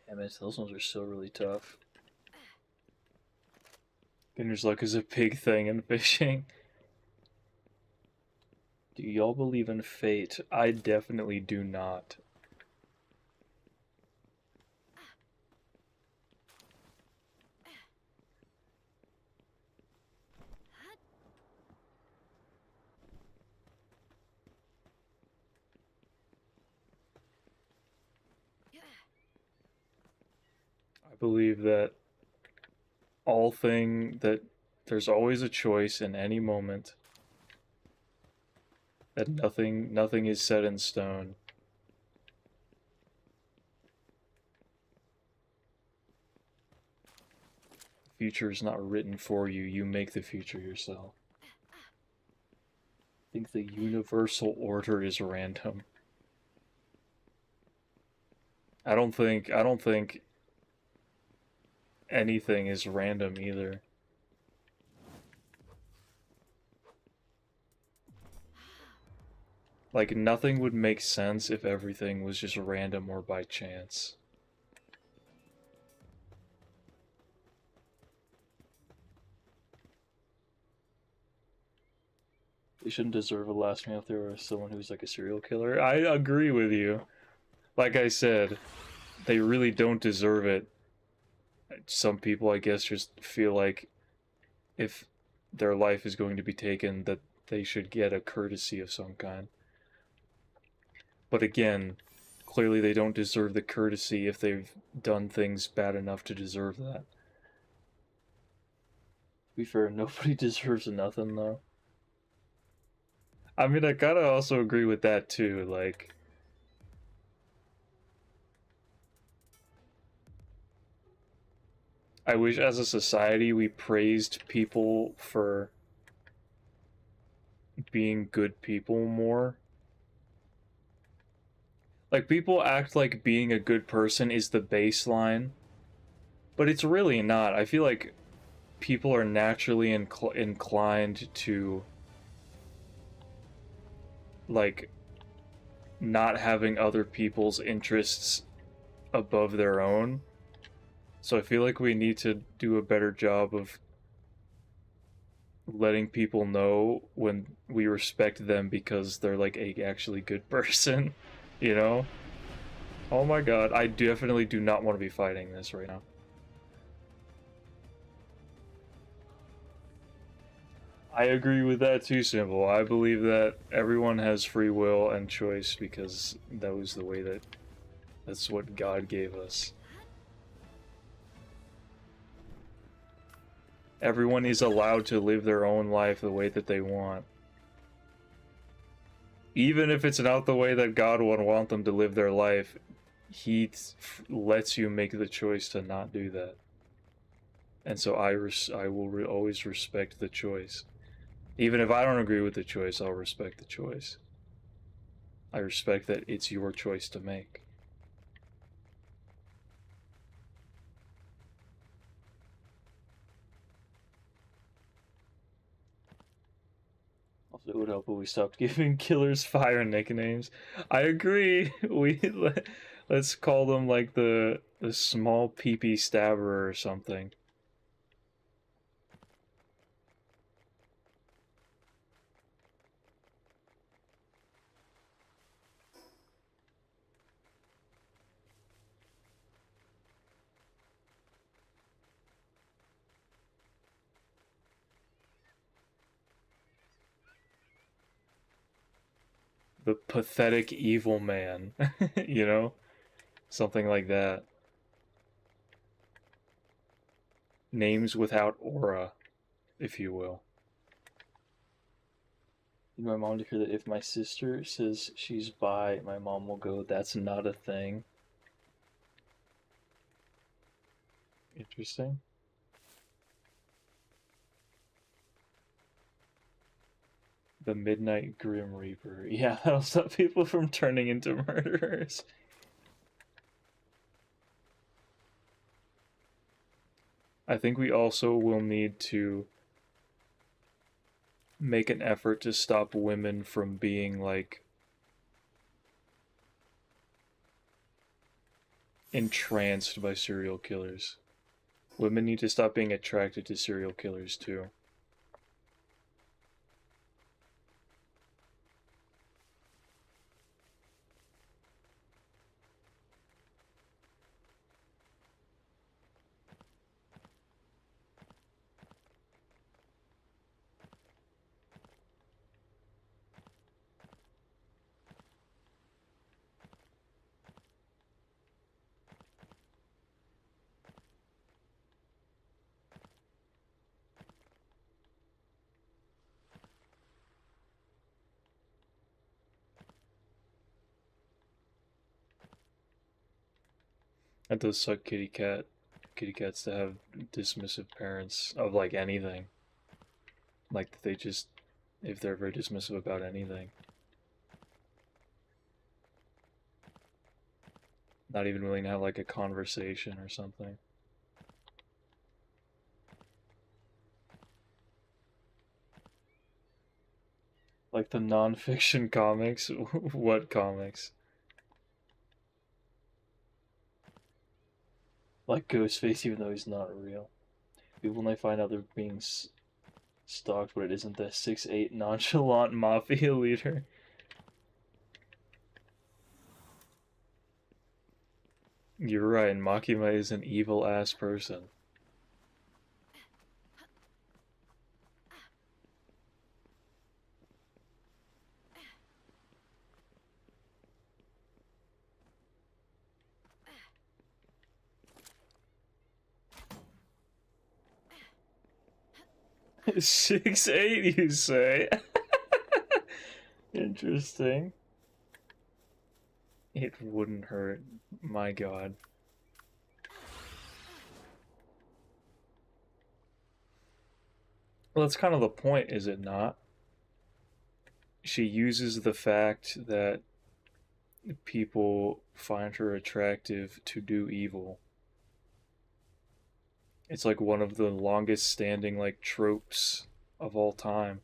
Damn it, those ones are still really tough. Beginner's luck is a big thing in fishing. Do y'all believe in fate? I definitely do not. I believe that there's always a choice in any moment. That nothing is set in stone. The future is not written for you, you make the future yourself. I think the universal order is random. I don't think anything is random either. Like, nothing would make sense if everything was just random or by chance. They shouldn't deserve a last meal if they were someone who's like a serial killer. I agree with you. Like I said, they really don't deserve it. Some people, I guess, just feel like if their life is going to be taken, that they should get a courtesy of some kind. But again, clearly they don't deserve the courtesy if they've done things bad enough to deserve that. To be fair, nobody deserves nothing, though. I mean, I gotta also agree with that, too, like... I wish as a society we praised people for being good people more. Like, people act like being a good person is the baseline, but it's really not. I feel like people are naturally inclined to, like, not having other people's interests above their own. So I feel like we need to do a better job of letting people know when we respect them because they're like a actually good person, you know? Oh my god, I definitely do not want to be fighting this right now. I agree with that too, Simple. I believe that everyone has free will and choice because that was the way that's what God gave us. Everyone is allowed to live their own life the way that they want. Even if it's not the way that God would want them to live their life, He lets you make the choice to not do that. And so I will always respect the choice. Even if I don't agree with the choice, I'll respect the choice. I respect that it's your choice to make. Also, it would help if we stopped giving killers fire nicknames. I agree. Let's call them like the small peepee stabber or something. The pathetic evil man, you know? Something like that. Names without aura, if you will. Need my mom to hear that if my sister says she's bi, my mom will go, that's not a thing. Interesting. The Midnight Grim Reaper. Yeah, that'll stop people from turning into murderers. I think we also will need to make an effort to stop women from being, like, entranced by serial killers. Women need to stop being attracted to serial killers, too. It does suck kitty cats to have dismissive parents of, like, anything. Like, they just, if they're very dismissive about anything. Not even willing to have, like, a conversation or something. Like the non-fiction comics? What comics? Like Ghostface, even though he's not real. People, when they find out they're being stalked, but it isn't the 6'8" nonchalant mafia leader. You're right, Makima is an evil-ass person. 6'8", you say? Interesting. It wouldn't hurt. My god. Well, that's kind of the point, is it not? She uses the fact that people find her attractive to do evil. It's like one of the longest standing, like, tropes of all time.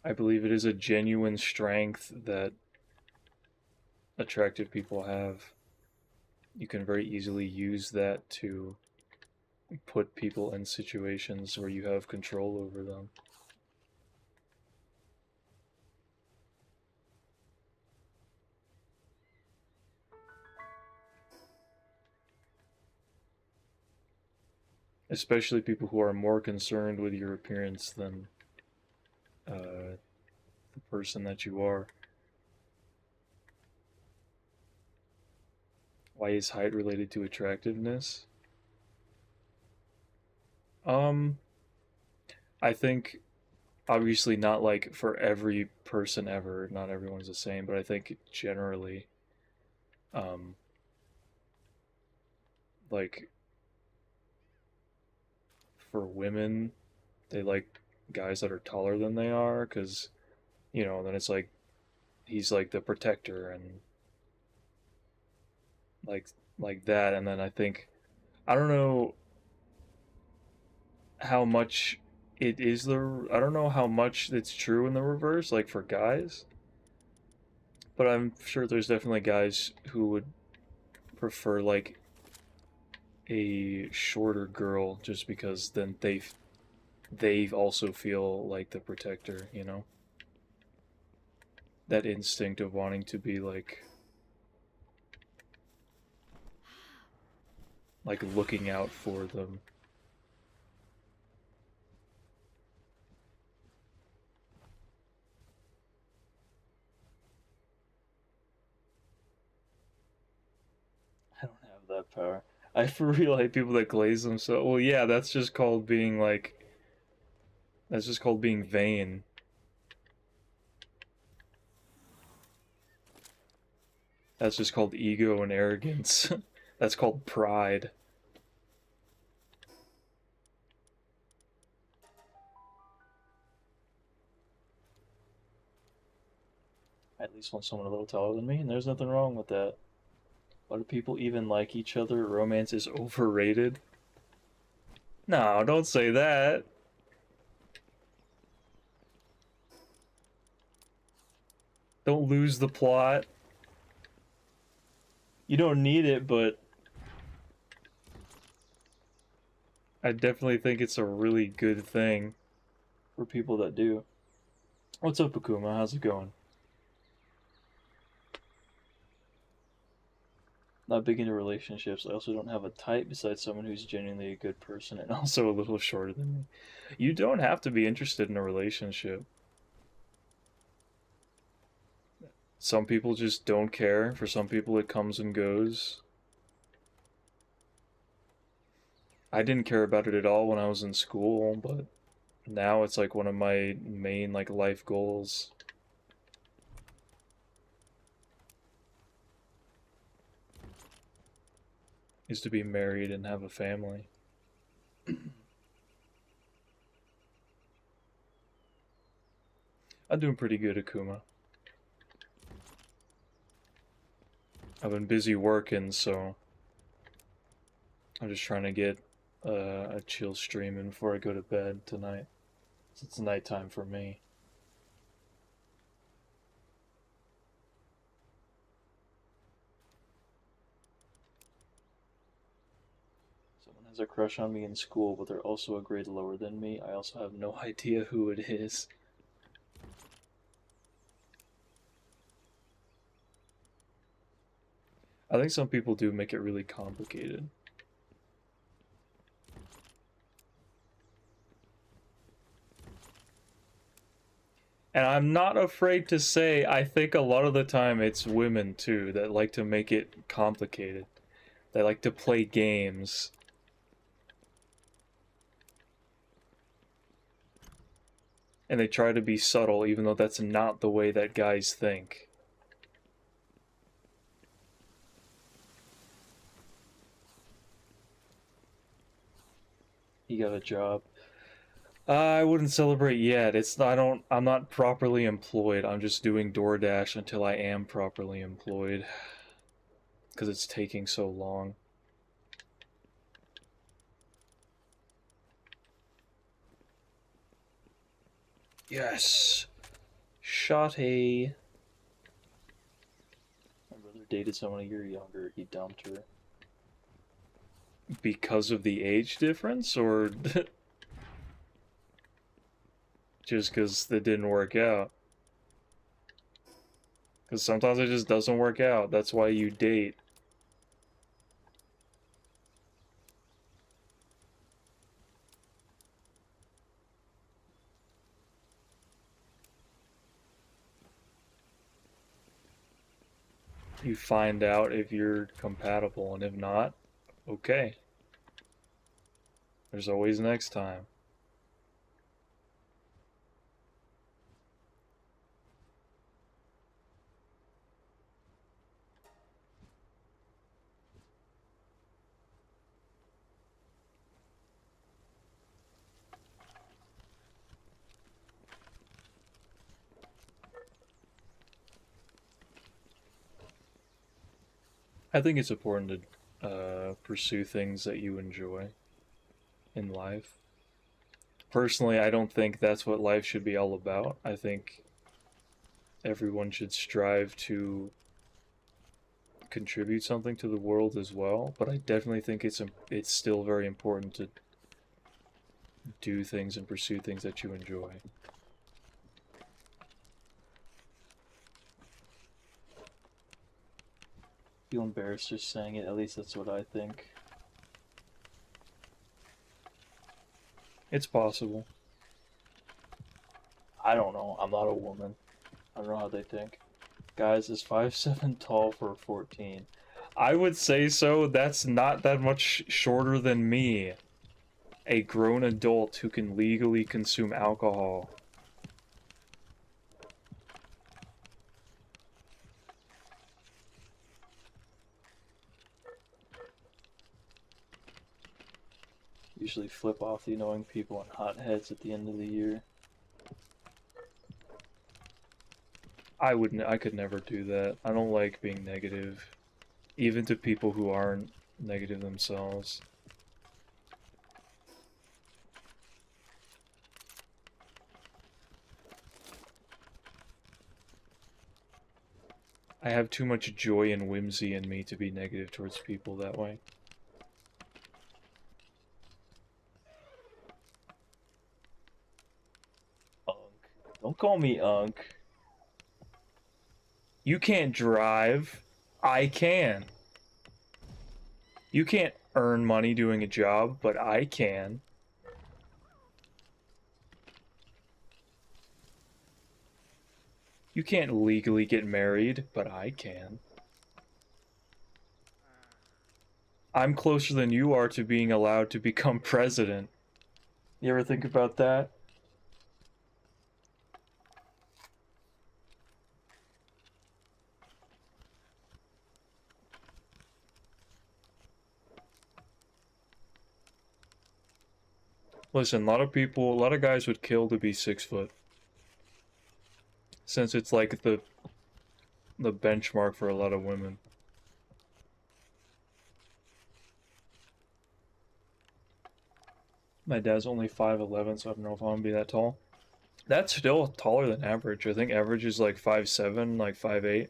I believe it is a genuine strength that attractive people have. You can very easily use that to put people in situations where you have control over them. Especially people who are more concerned with your appearance than the person that you are. Why is height related to attractiveness? I think obviously not like for every person ever, not everyone's the same, but I think generally, um, like for women, they like guys that are taller than they are because then it's like he's like the protector and like like that, and then I think I don't know how much it is the I don't know how much it's true in the reverse, like for guys, but I'm sure there's definitely guys who would prefer like a shorter girl just because then they also feel like the protector, that instinct of wanting to be like looking out for them. I don't have that power. I for real hate people that glaze themselves. Well, yeah, that's just called being vain. That's just called ego and arrogance. That's called pride. I at least want someone a little taller than me, and there's nothing wrong with that. Why do people even like each other? Romance is overrated. No, don't say that. Don't lose the plot. You don't need it, but I definitely think it's a really good thing for people that do. What's up, Akuma? How's it going? Not big into relationships. I also don't have a type besides someone who's genuinely a good person and also a little shorter than me. You don't have to be interested in a relationship. Some people just don't care. For some people, it comes and goes. I didn't care about it at all when I was in school, but now it's like one of my main like life goals. Is to be married and have a family. I'm doing pretty good, Akuma. I've been busy working, so I'm just trying to get a chill stream in before I go to bed tonight. It's nighttime for me. Someone has a crush on me in school, but they're also a grade lower than me. I also have no idea who it is. I think some people do make it really complicated. And I'm not afraid to say, I think a lot of the time it's women too that like to make it complicated. They like to play games. And they try to be subtle, even though that's not the way that guys think. You got a job. I wouldn't celebrate yet. I'm not properly employed. I'm just doing DoorDash until I am properly employed. Because it's taking so long. Yes! Shotty! My brother dated someone a year younger. He dumped her. Because of the age difference, or just because it didn't work out? Because sometimes it just doesn't work out. That's why you date. You find out if you're compatible, and if not, okay. There's always next time. I think it's important to pursue things that you enjoy in life. Personally, I don't think that's what life should be all about. I think everyone should strive to contribute something to the world as well, but I definitely think it's still very important to do things and pursue things that you enjoy. Feel embarrassed just saying it, at least that's what I think. It's possible. I don't know. I'm not a woman. I don't know how they think. Guys, is 5'7" tall for 14? I would say so. That's not that much shorter than me. A grown adult who can legally consume alcohol. Usually flip off the annoying people and hotheads at the end of the year. I could never do that. I don't like being negative. Even to people who aren't negative themselves. I have too much joy and whimsy in me to be negative towards people that way. Unk. Don't call me Unk. You can't drive. I can. You can't earn money doing a job, but I can. You can't legally get married, but I can. I'm closer than you are to being allowed to become president. You ever think about that? Listen, a lot of guys would kill to be 6 foot. Since it's like the benchmark for a lot of women. My dad's only 5'11", so I don't know if I'm gonna be that tall. That's still taller than average. I think average is like 5'7", like 5'8",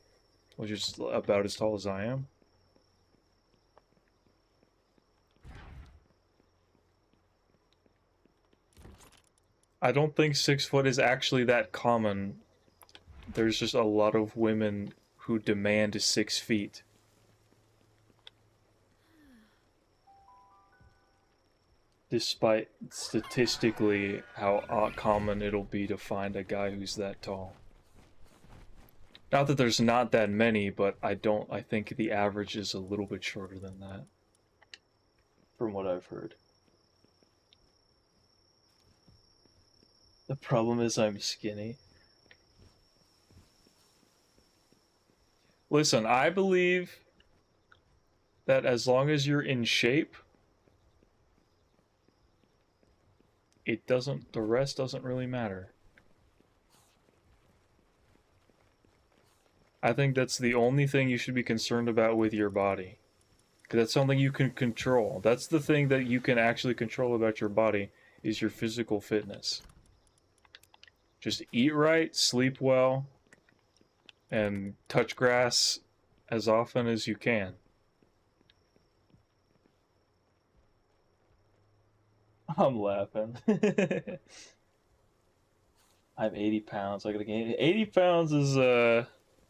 which is about as tall as I am. I don't think 6 foot is actually that common. There's just a lot of women who demand 6 feet. Despite statistically how common it'll be to find a guy who's that tall. Not that there's not that many, but I think the average is a little bit shorter than that. From what I've heard. The problem is I'm skinny. Listen, I believe that as long as you're in shape, the rest doesn't really matter. I think that's the only thing you should be concerned about with your body. Because that's something you can control. That's the thing that you can actually control about your body, is your physical fitness. Just eat right, sleep well, and touch grass as often as you can. I'm laughing. I'm 80 pounds. I gotta gain 80 pounds is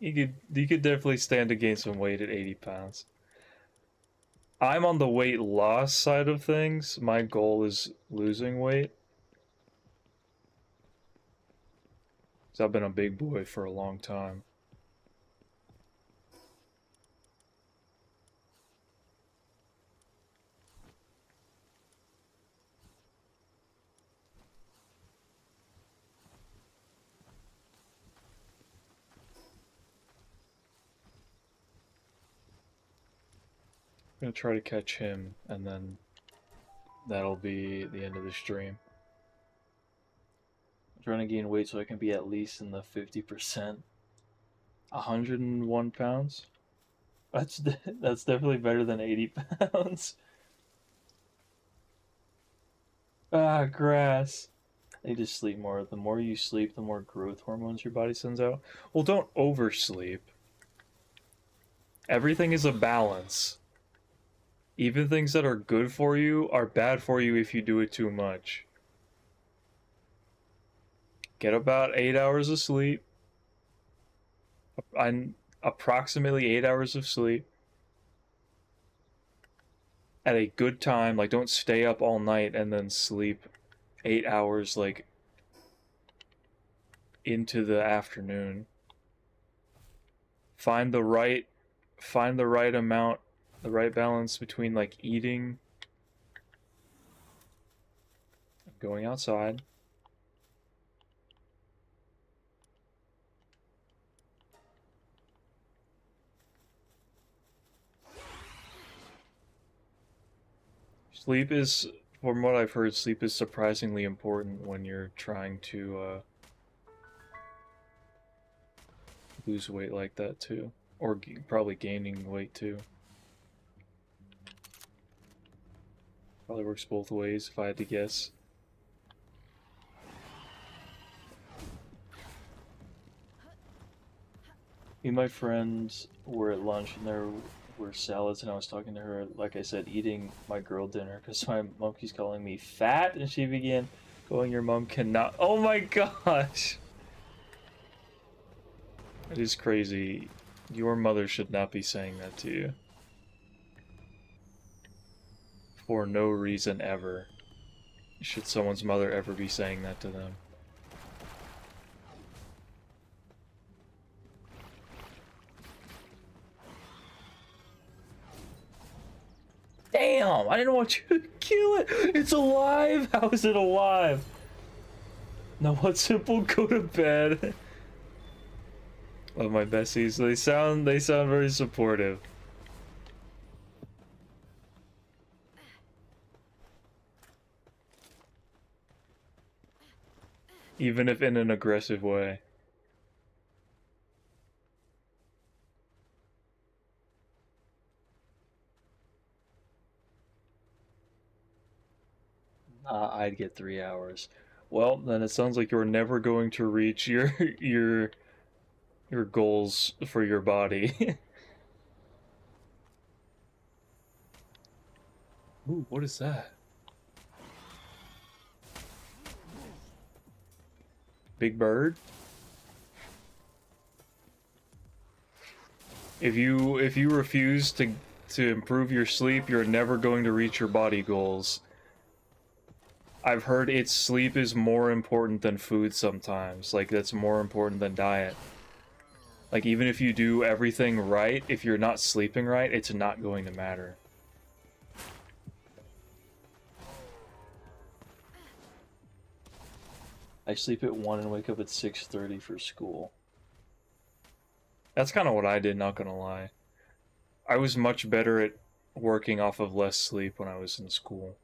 you could definitely stand to gain some weight at 80 pounds. I'm on the weight loss side of things. My goal is losing weight. So I've been a big boy for a long time. I'm gonna try to catch him, and then that'll be the end of the stream. I'm trying to gain weight so I can be at least in the 50%. 101 pounds? That's definitely better than 80 pounds. Ah, grass. I need to sleep more. The more you sleep, the more growth hormones your body sends out. Well, don't oversleep. Everything is a balance. Even things that are good for you are bad for you if you do it too much. Get about 8 hours of sleep. I'm approximately 8 hours of sleep. At a good time, like don't stay up all night and then sleep 8 hours like into the afternoon. Find the right amount, the right balance between like eating, going outside. Sleep is, from what I've heard, sleep is surprisingly important when you're trying to lose weight like that too, or probably gaining weight too. Probably works both ways if I had to guess. Me and my friends were at lunch and there were salads, and I was talking to her, like I said, eating my girl dinner because my mom keeps calling me fat, and she began going, "Your mom cannot." Oh my gosh! It is crazy. Your mother should not be saying that to you. For no reason ever. Should someone's mother ever be saying that to them? Damn! I didn't want you to kill it! It's alive! How is it alive? Now what, Simple? Go to bed. Love my besties. They sound very supportive. Even if in an aggressive way. I'd get 3 hours. Well, then it sounds like you're never going to reach your goals for your body. Ooh, what is that? Big bird? If you refuse to improve your sleep, you're never going to reach your body goals. I've heard sleep is more important than food sometimes. Like, that's more important than diet. Like, even if you do everything right, if you're not sleeping right, it's not going to matter. I sleep at 1 and wake up at 6:30 for school. That's kind of what I did, not gonna lie. I was much better at working off of less sleep when I was in school.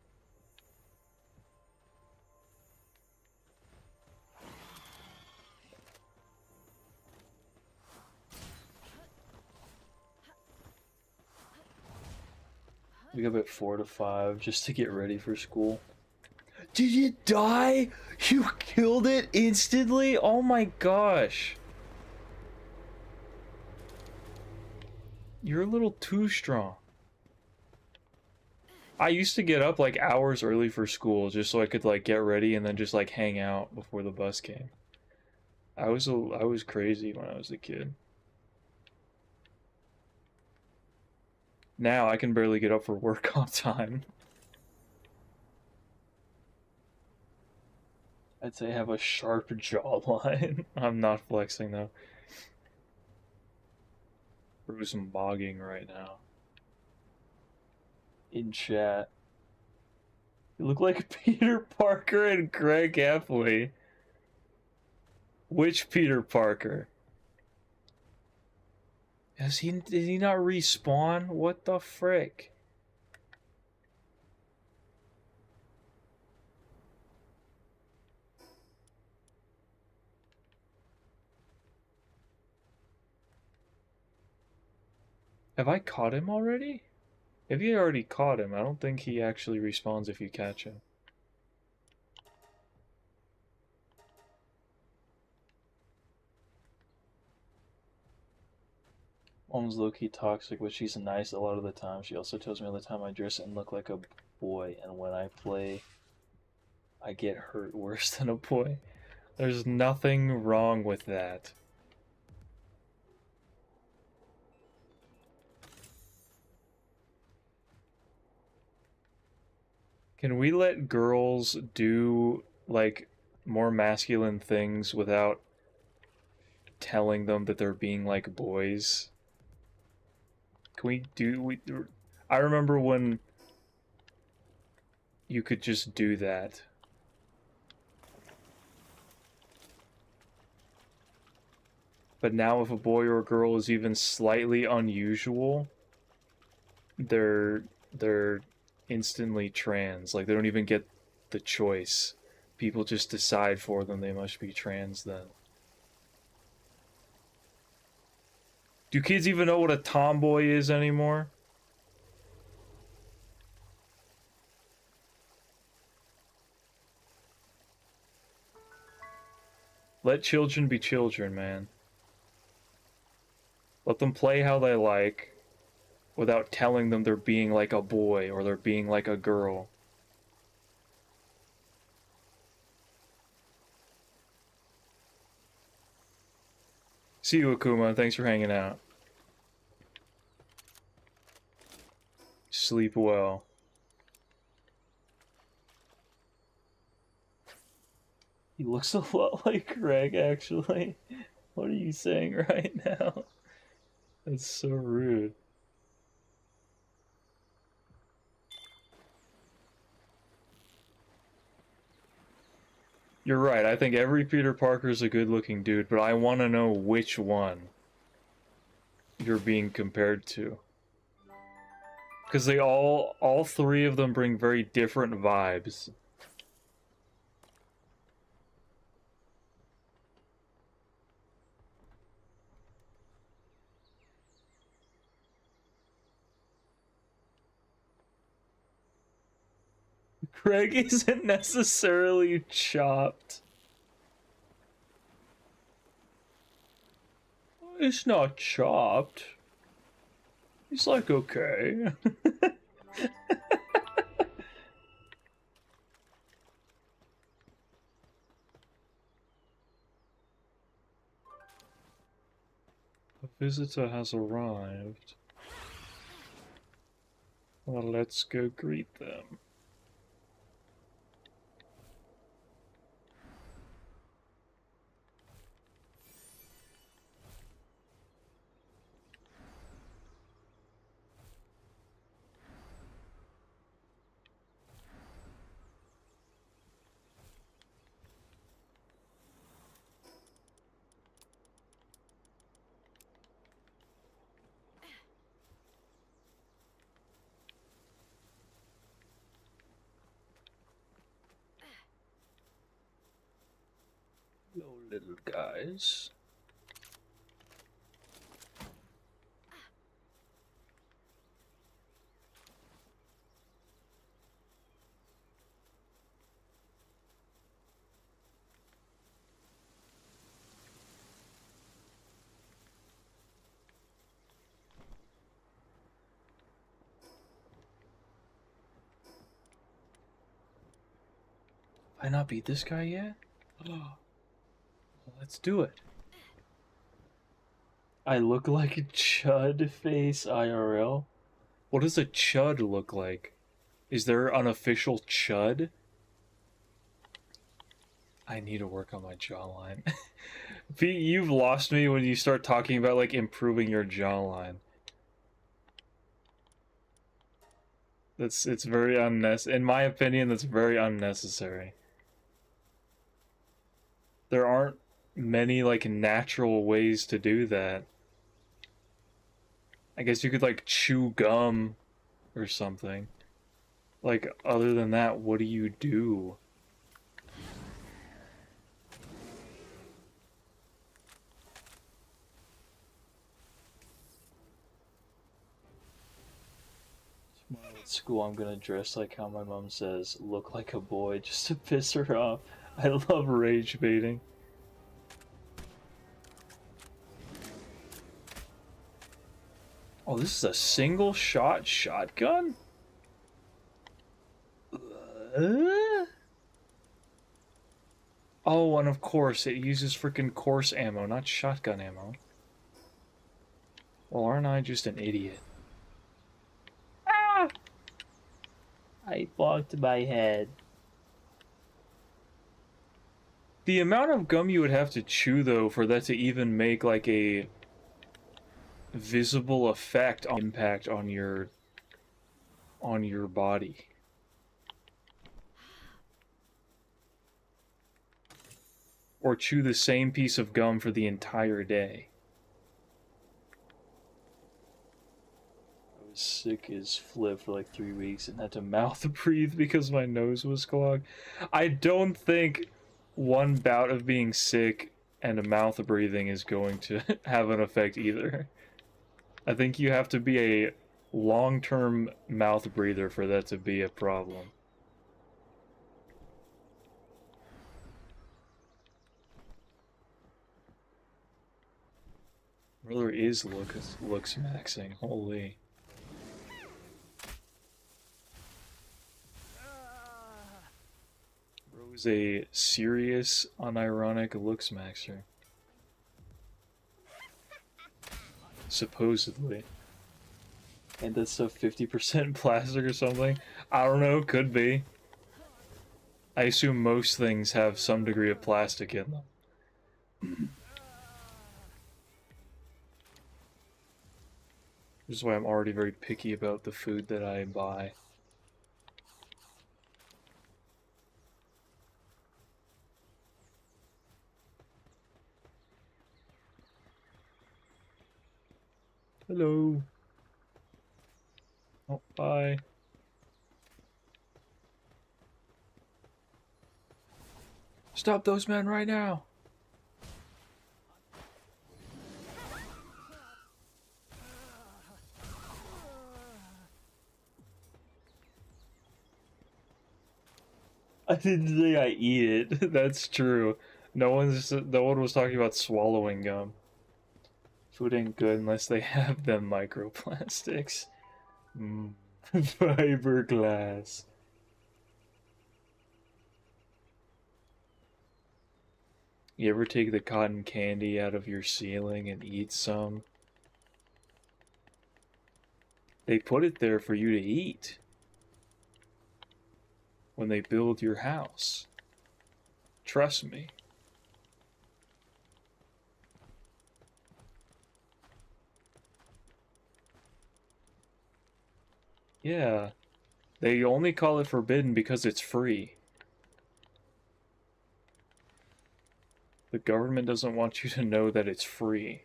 Wake up at 4 to 5 just to get ready for school. Did you die? You killed it instantly? Oh my gosh. You're a little too strong. I used to get up like hours early for school just so I could like get ready and then just like hang out before the bus came. I was crazy when I was a kid. Now I can barely get up for work on time. I'd say I have a sharp jawline. I'm not flexing though. Bruce, I'm bogging right now. In chat. You look like Peter Parker and Greg Heffley. Which Peter Parker? Did he not respawn? What the frick? Have I caught him already? If you already caught him, I don't think he actually respawns if you catch him. Mom's low-key toxic, but she's nice a lot of the time. She also tells me all the time I dress and look like a boy, and when I play, I get hurt worse than a boy. There's nothing wrong with that. Can we let girls do, like, more masculine things without telling them that they're being like boys? Can we do... I remember when you could just do that. But now if a boy or a girl is even slightly unusual, they're instantly trans. Like, they don't even get the choice. People just decide for them they must be trans then. Do kids even know what a tomboy is anymore? Let children be children, man. Let them play how they like without telling them they're being like a boy or they're being like a girl. See you, Akuma. Thanks for hanging out. Sleep well. He looks a lot like Greg, actually. What are you saying right now? That's so rude. You're right, I think every Peter Parker's a good-looking dude, but I want to know which one you're being compared to. Because they all three of them bring very different vibes. Greg isn't necessarily chopped. It's not chopped. He's like, okay. A visitor has arrived. Well, let's go greet them. Hello, little guys. Have I not beat this guy yet? Oh. Let's do it. I look like a chud face IRL. What does a chud look like? Is there an official chud? I need to work on my jawline. Pete, you've lost me when you start talking about, like, improving your jawline. It's very unnecessary. In my opinion, that's very unnecessary. There aren't many, like, natural ways to do that. I guess you could, like, chew gum or something. Like, other than that, what do you do? At school, I'm gonna dress like how my mom says, look like a boy, just to piss her off. I love rage baiting. Oh, this is a single shot shotgun? Oh, and of course, it uses freaking course ammo, not shotgun ammo. Well, aren't I just an idiot? Ah! I bonked my head. The amount of gum you would have to chew, though, for that to even make, like, a visible effect on impact on your body. Or chew the same piece of gum for the entire day. I was sick as flip for like 3 weeks and had to mouth breathe because my nose was clogged. I don't think one bout of being sick and a mouth breathing is going to have an effect either. I think you have to be a long-term mouth breather for that to be a problem. Brother is looks maxing. Holy. Bro is a serious, unironic looks maxer. Supposedly. And that's stuff 50% plastic or something? I don't know, could be. I assume most things have some degree of plastic in them. This is why I'm already very picky about the food that I buy. Hello. Oh, bye. Stop those men right now! I didn't say I eat it. That's true. No one was talking about swallowing gum. Food ain't good unless they have them microplastics. Fiberglass. You ever take the cotton candy out of your ceiling and eat some? They put it there for you to eat when they build your house. Trust me. Yeah. They only call it forbidden because it's free. The government doesn't want you to know that it's free.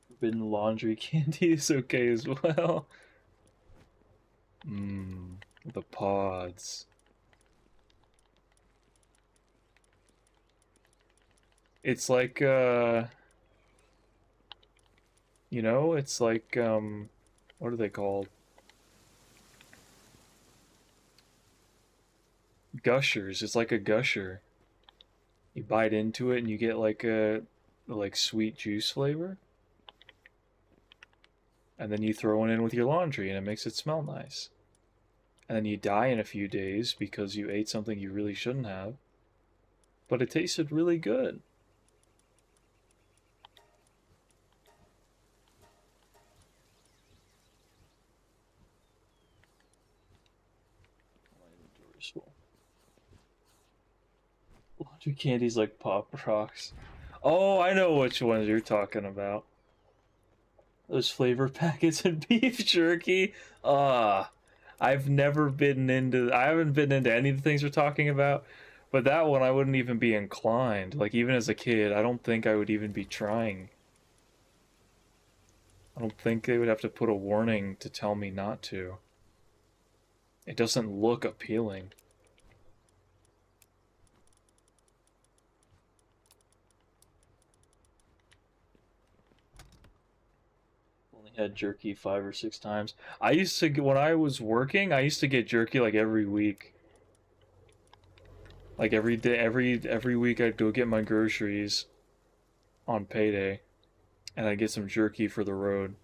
Forbidden laundry candy is okay as well. The pods. It's like, you know, it's like, what are they called? Gushers. It's like a gusher. You bite into it and you get like a, like, sweet juice flavor. And then you throw it in with your laundry and it makes it smell nice. And then you die in a few days because you ate something you really shouldn't have. But it tasted really good. Laundry candies like Pop Rocks. Oh, I know which ones you're talking about. Those flavor packets and beef jerky. I've never been into. I haven't been into any of the things we're talking about, but that one I wouldn't even be inclined. Like, even as a kid, I don't think I would even be trying. I don't think they would have to put a warning to tell me not to. It doesn't look appealing. only had jerky 5 or 6 times. I used to, when I was working, I used to get jerky like every week. Like every day, every week I'd go get my groceries on payday, and I'd get some jerky for the road.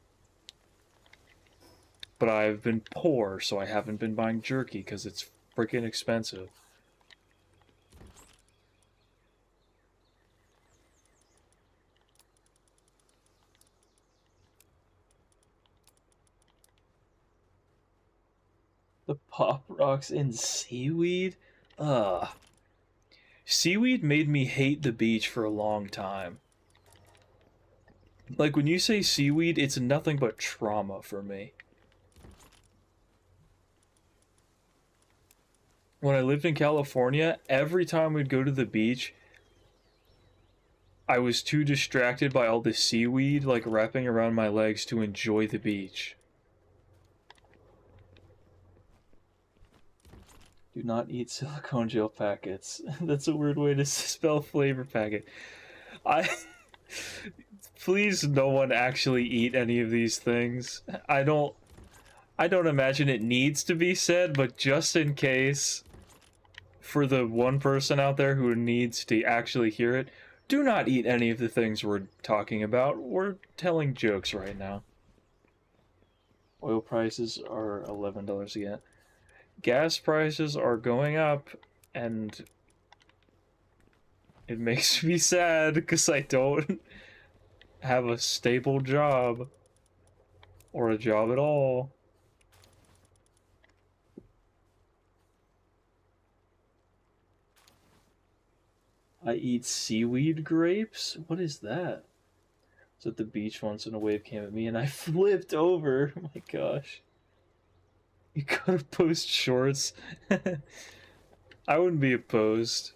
But I've been poor, so I haven't been buying jerky because it's freaking expensive. The pop rocks in seaweed? Ugh. Seaweed made me hate the beach for a long time. Like, when you say seaweed, it's nothing but trauma for me. When I lived in California, every time we'd go to the beach, I was too distracted by all the seaweed, like, wrapping around my legs to enjoy the beach. Do not eat silicone gel packets. That's a weird way to spell flavor packet. Please, no one actually eat any of these things. I don't imagine it needs to be said, but just in case, for the one person out there who needs to actually hear it, do not eat any of the things we're talking about. We're telling jokes right now. Oil prices are $11 again. Gas prices are going up, and it makes me sad because I don't have a stable job or a job at all. I eat seaweed grapes? What is that? I was at the beach once and a wave came at me and I flipped over. Oh my gosh. You gotta post shorts. I wouldn't be opposed.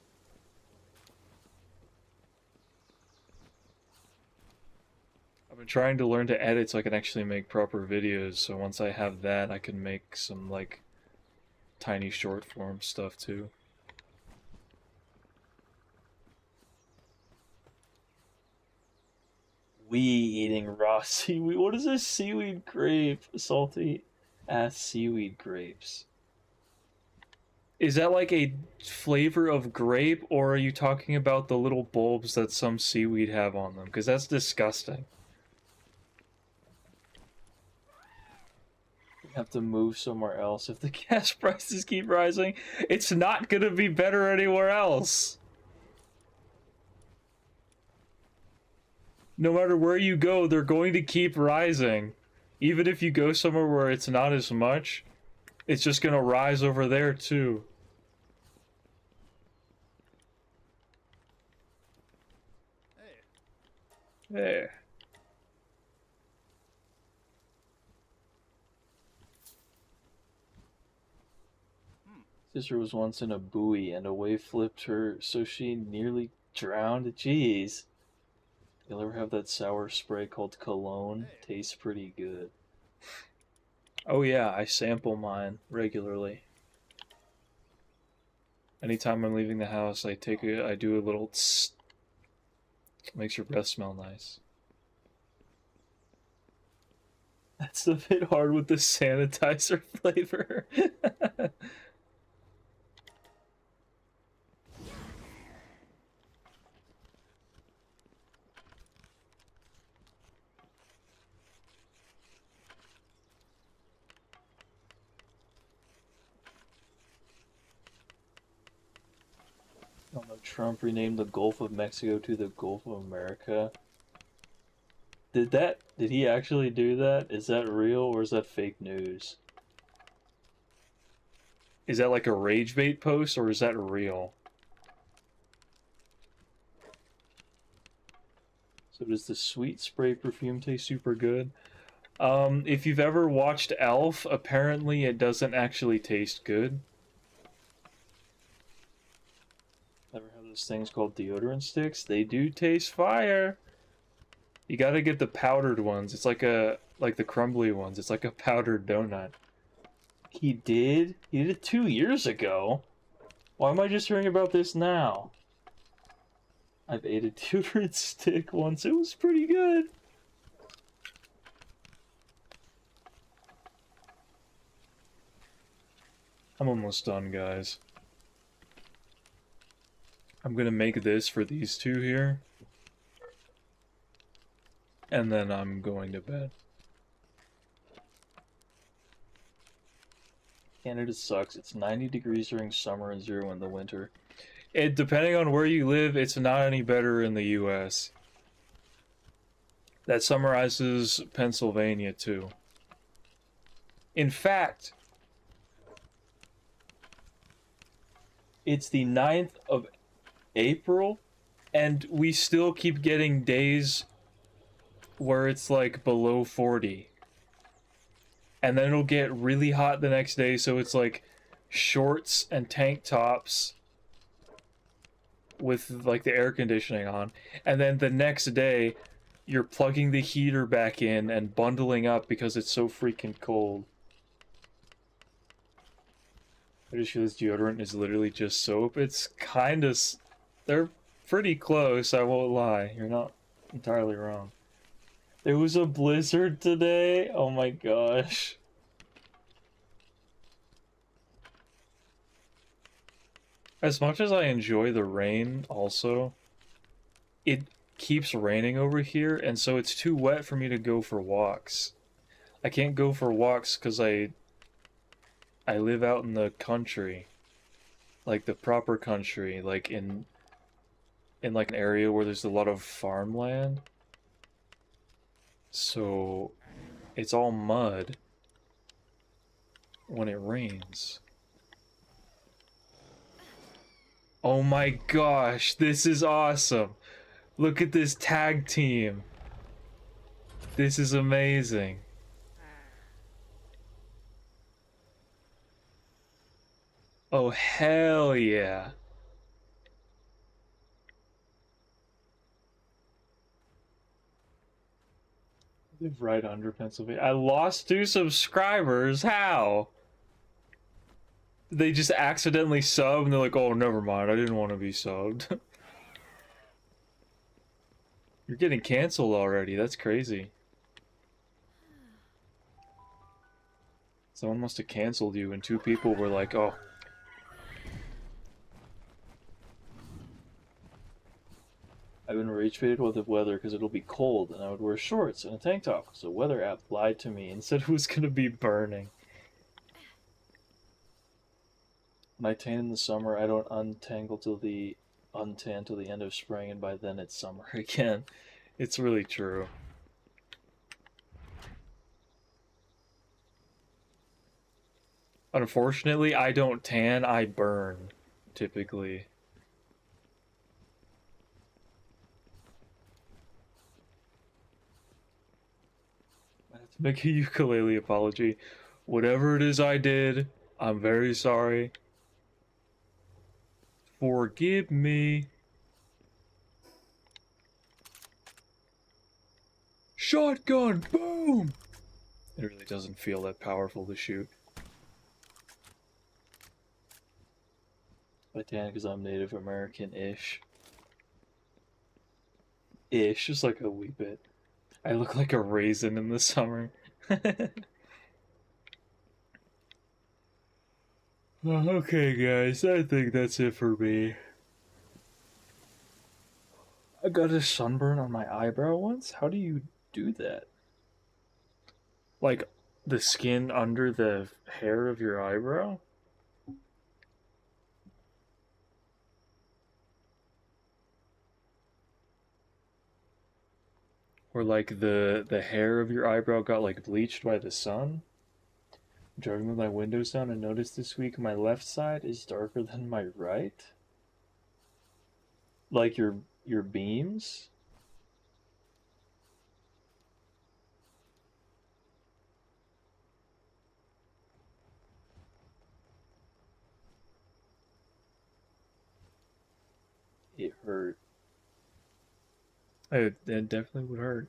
I've been trying to learn to edit so I can actually make proper videos, so once I have that, I can make some, like, tiny short form stuff too. We eating raw seaweed. What is this seaweed grape? Salty ass seaweed grapes. Is that like a flavor of grape, or are you talking about the little bulbs that some seaweed have on them? Because that's disgusting. We have to move somewhere else. If the gas prices keep rising, it's not gonna be better anywhere else. No matter where you go, they're going to keep rising. Even if you go somewhere where it's not as much, it's just gonna rise over there too. Hey. Sister was once in a buoy and a wave flipped her so she nearly drowned. Jeez. You'll ever have that sour spray called cologne? Tastes pretty good. Oh yeah, I sample mine regularly. Anytime I'm leaving the house, I do a little tss. Makes your breath smell nice. That's a bit hard with the sanitizer flavor. Donald Trump renamed the Gulf of Mexico to the Gulf of America. Did he actually do that? Is that real or is that fake news? Is that like a rage bait post or is that real? So does the sweet spray perfume taste super good? If you've ever watched Elf, apparently it doesn't actually taste good. Ever have those things called deodorant sticks? They do taste fire. You gotta get the powdered ones. It's like the crumbly ones. It's like a powdered donut. He did? He did it 2 years ago? Why am I just hearing about this now? I've ate a deodorant stick once. It was pretty good. I'm almost done, guys. I'm gonna make this for these two here. And then I'm going to bed. Canada sucks. It's 90 degrees during summer and 0 in the winter. Depending on where you live, it's not any better in the US. That summarizes Pennsylvania too. In fact, it's the 9th of April, and we still keep getting days where it's like below 40. And then it'll get really hot the next day, so it's like shorts and tank tops with like the air conditioning on. And then the next day, you're plugging the heater back in and bundling up because it's so freaking cold. I just feel this deodorant is literally just soap. It's kind of... They're pretty close, I won't lie. You're not entirely wrong. There was a blizzard today. Oh my gosh. As much as I enjoy the rain also, it keeps raining over here, and so it's too wet for me to go for walks. I can't go for walks because I live out in the country. Like the proper country, like in like an area where there's a lot of farmland. So it's all mud when it rains. Oh my gosh, this is awesome. Look at this tag team. This is amazing. Oh, hell yeah. Live right under Pennsylvania. I lost 2 subscribers. How? They just accidentally subbed and they're like, oh, never mind. I didn't want to be subbed. You're getting canceled already. That's crazy. Someone must have canceled you and 2 people were like, oh. I've been rage baited with the weather because it'll be cold and I would wear shorts and a tank top. So weather app lied to me and said it was gonna be burning. When I tan in the summer, I don't untan till the end of spring, and by then it's summer again. It's really true. Unfortunately, I don't tan, I burn, typically. I have to make a ukulele apology. Whatever it is I did, I'm very sorry. Forgive me. Shotgun! Boom! It really doesn't feel that powerful to shoot. I tan because I'm Native American-ish. Ish, just like a wee bit. I look like a raisin in the summer. Okay, guys, I think that's it for me. I got a sunburn on my eyebrow once? How do you do that? Like, the skin under the hair of your eyebrow? Or like the hair of your eyebrow got like bleached by the sun? I'm driving with my windows down and noticed this week my left side is darker than my right. Like your beams? It hurt. It definitely would hurt.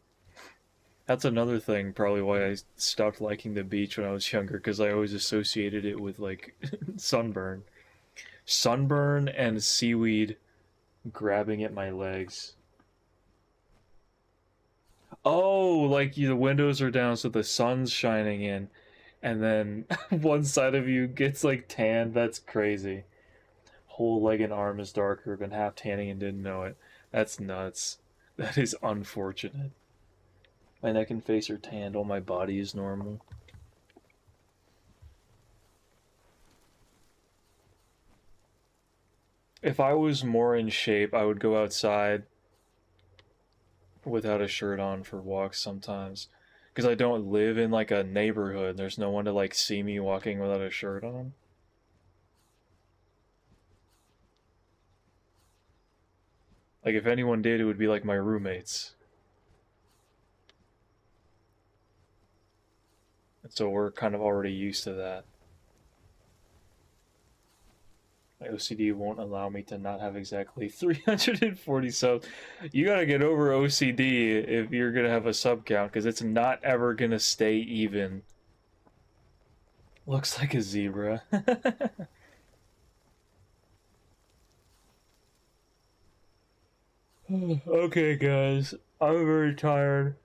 That's another thing, probably why I stopped liking the beach when I was younger, because I always associated it with, like, sunburn. Sunburn and seaweed grabbing at my legs. Oh, like the windows are down so the sun's shining in. and then one side of you gets like tanned. That's crazy. Whole leg and arm is darker, been half tanning and didn't know it. That's nuts. That is unfortunate. My neck and face are tanned, all my body is normal. If I was more in shape, I would go outside without a shirt on for walks sometimes. Because I don't live in like a neighborhood. There's no one to like see me walking without a shirt on. Like if anyone did, it would be like my roommates. And so we're kind of already used to that. My OCD won't allow me to not have exactly 340 subs. You gotta get over OCD if you're gonna have a sub count, because it's not ever gonna stay even. Looks like a zebra. Okay, guys. I'm very tired.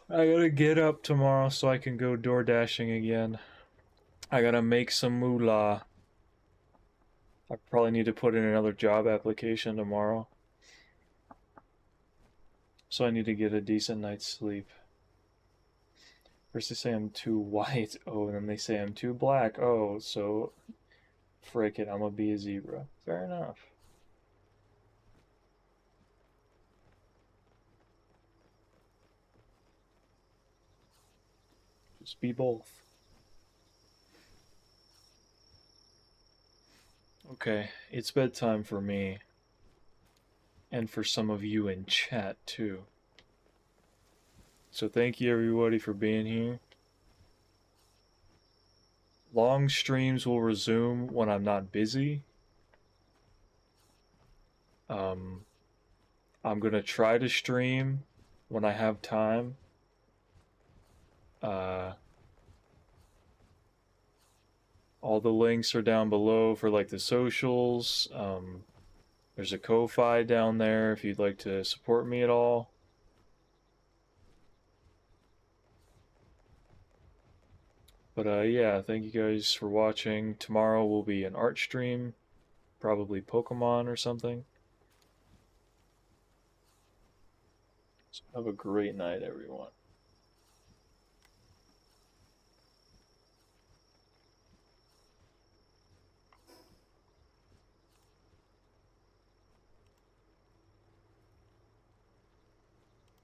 I gotta get up tomorrow so I can go door dashing again. I gotta make some moolah. I probably need to put in another job application tomorrow. So I need to get a decent night's sleep. First they say I'm too white, oh, and then they say I'm too black, oh, so frick it, I'm gonna be a zebra. Fair enough. Just be both. Okay, it's bedtime for me. And for some of you in chat, too. So thank you everybody for being here. Long streams will resume when I'm not busy. I'm gonna try to stream when I have time. All the links are down below for like the socials. There's a Ko-Fi down there if you'd like to support me at all. But yeah, thank you guys for watching. Tomorrow will be an art stream, probably Pokemon or something. So have a great night, everyone.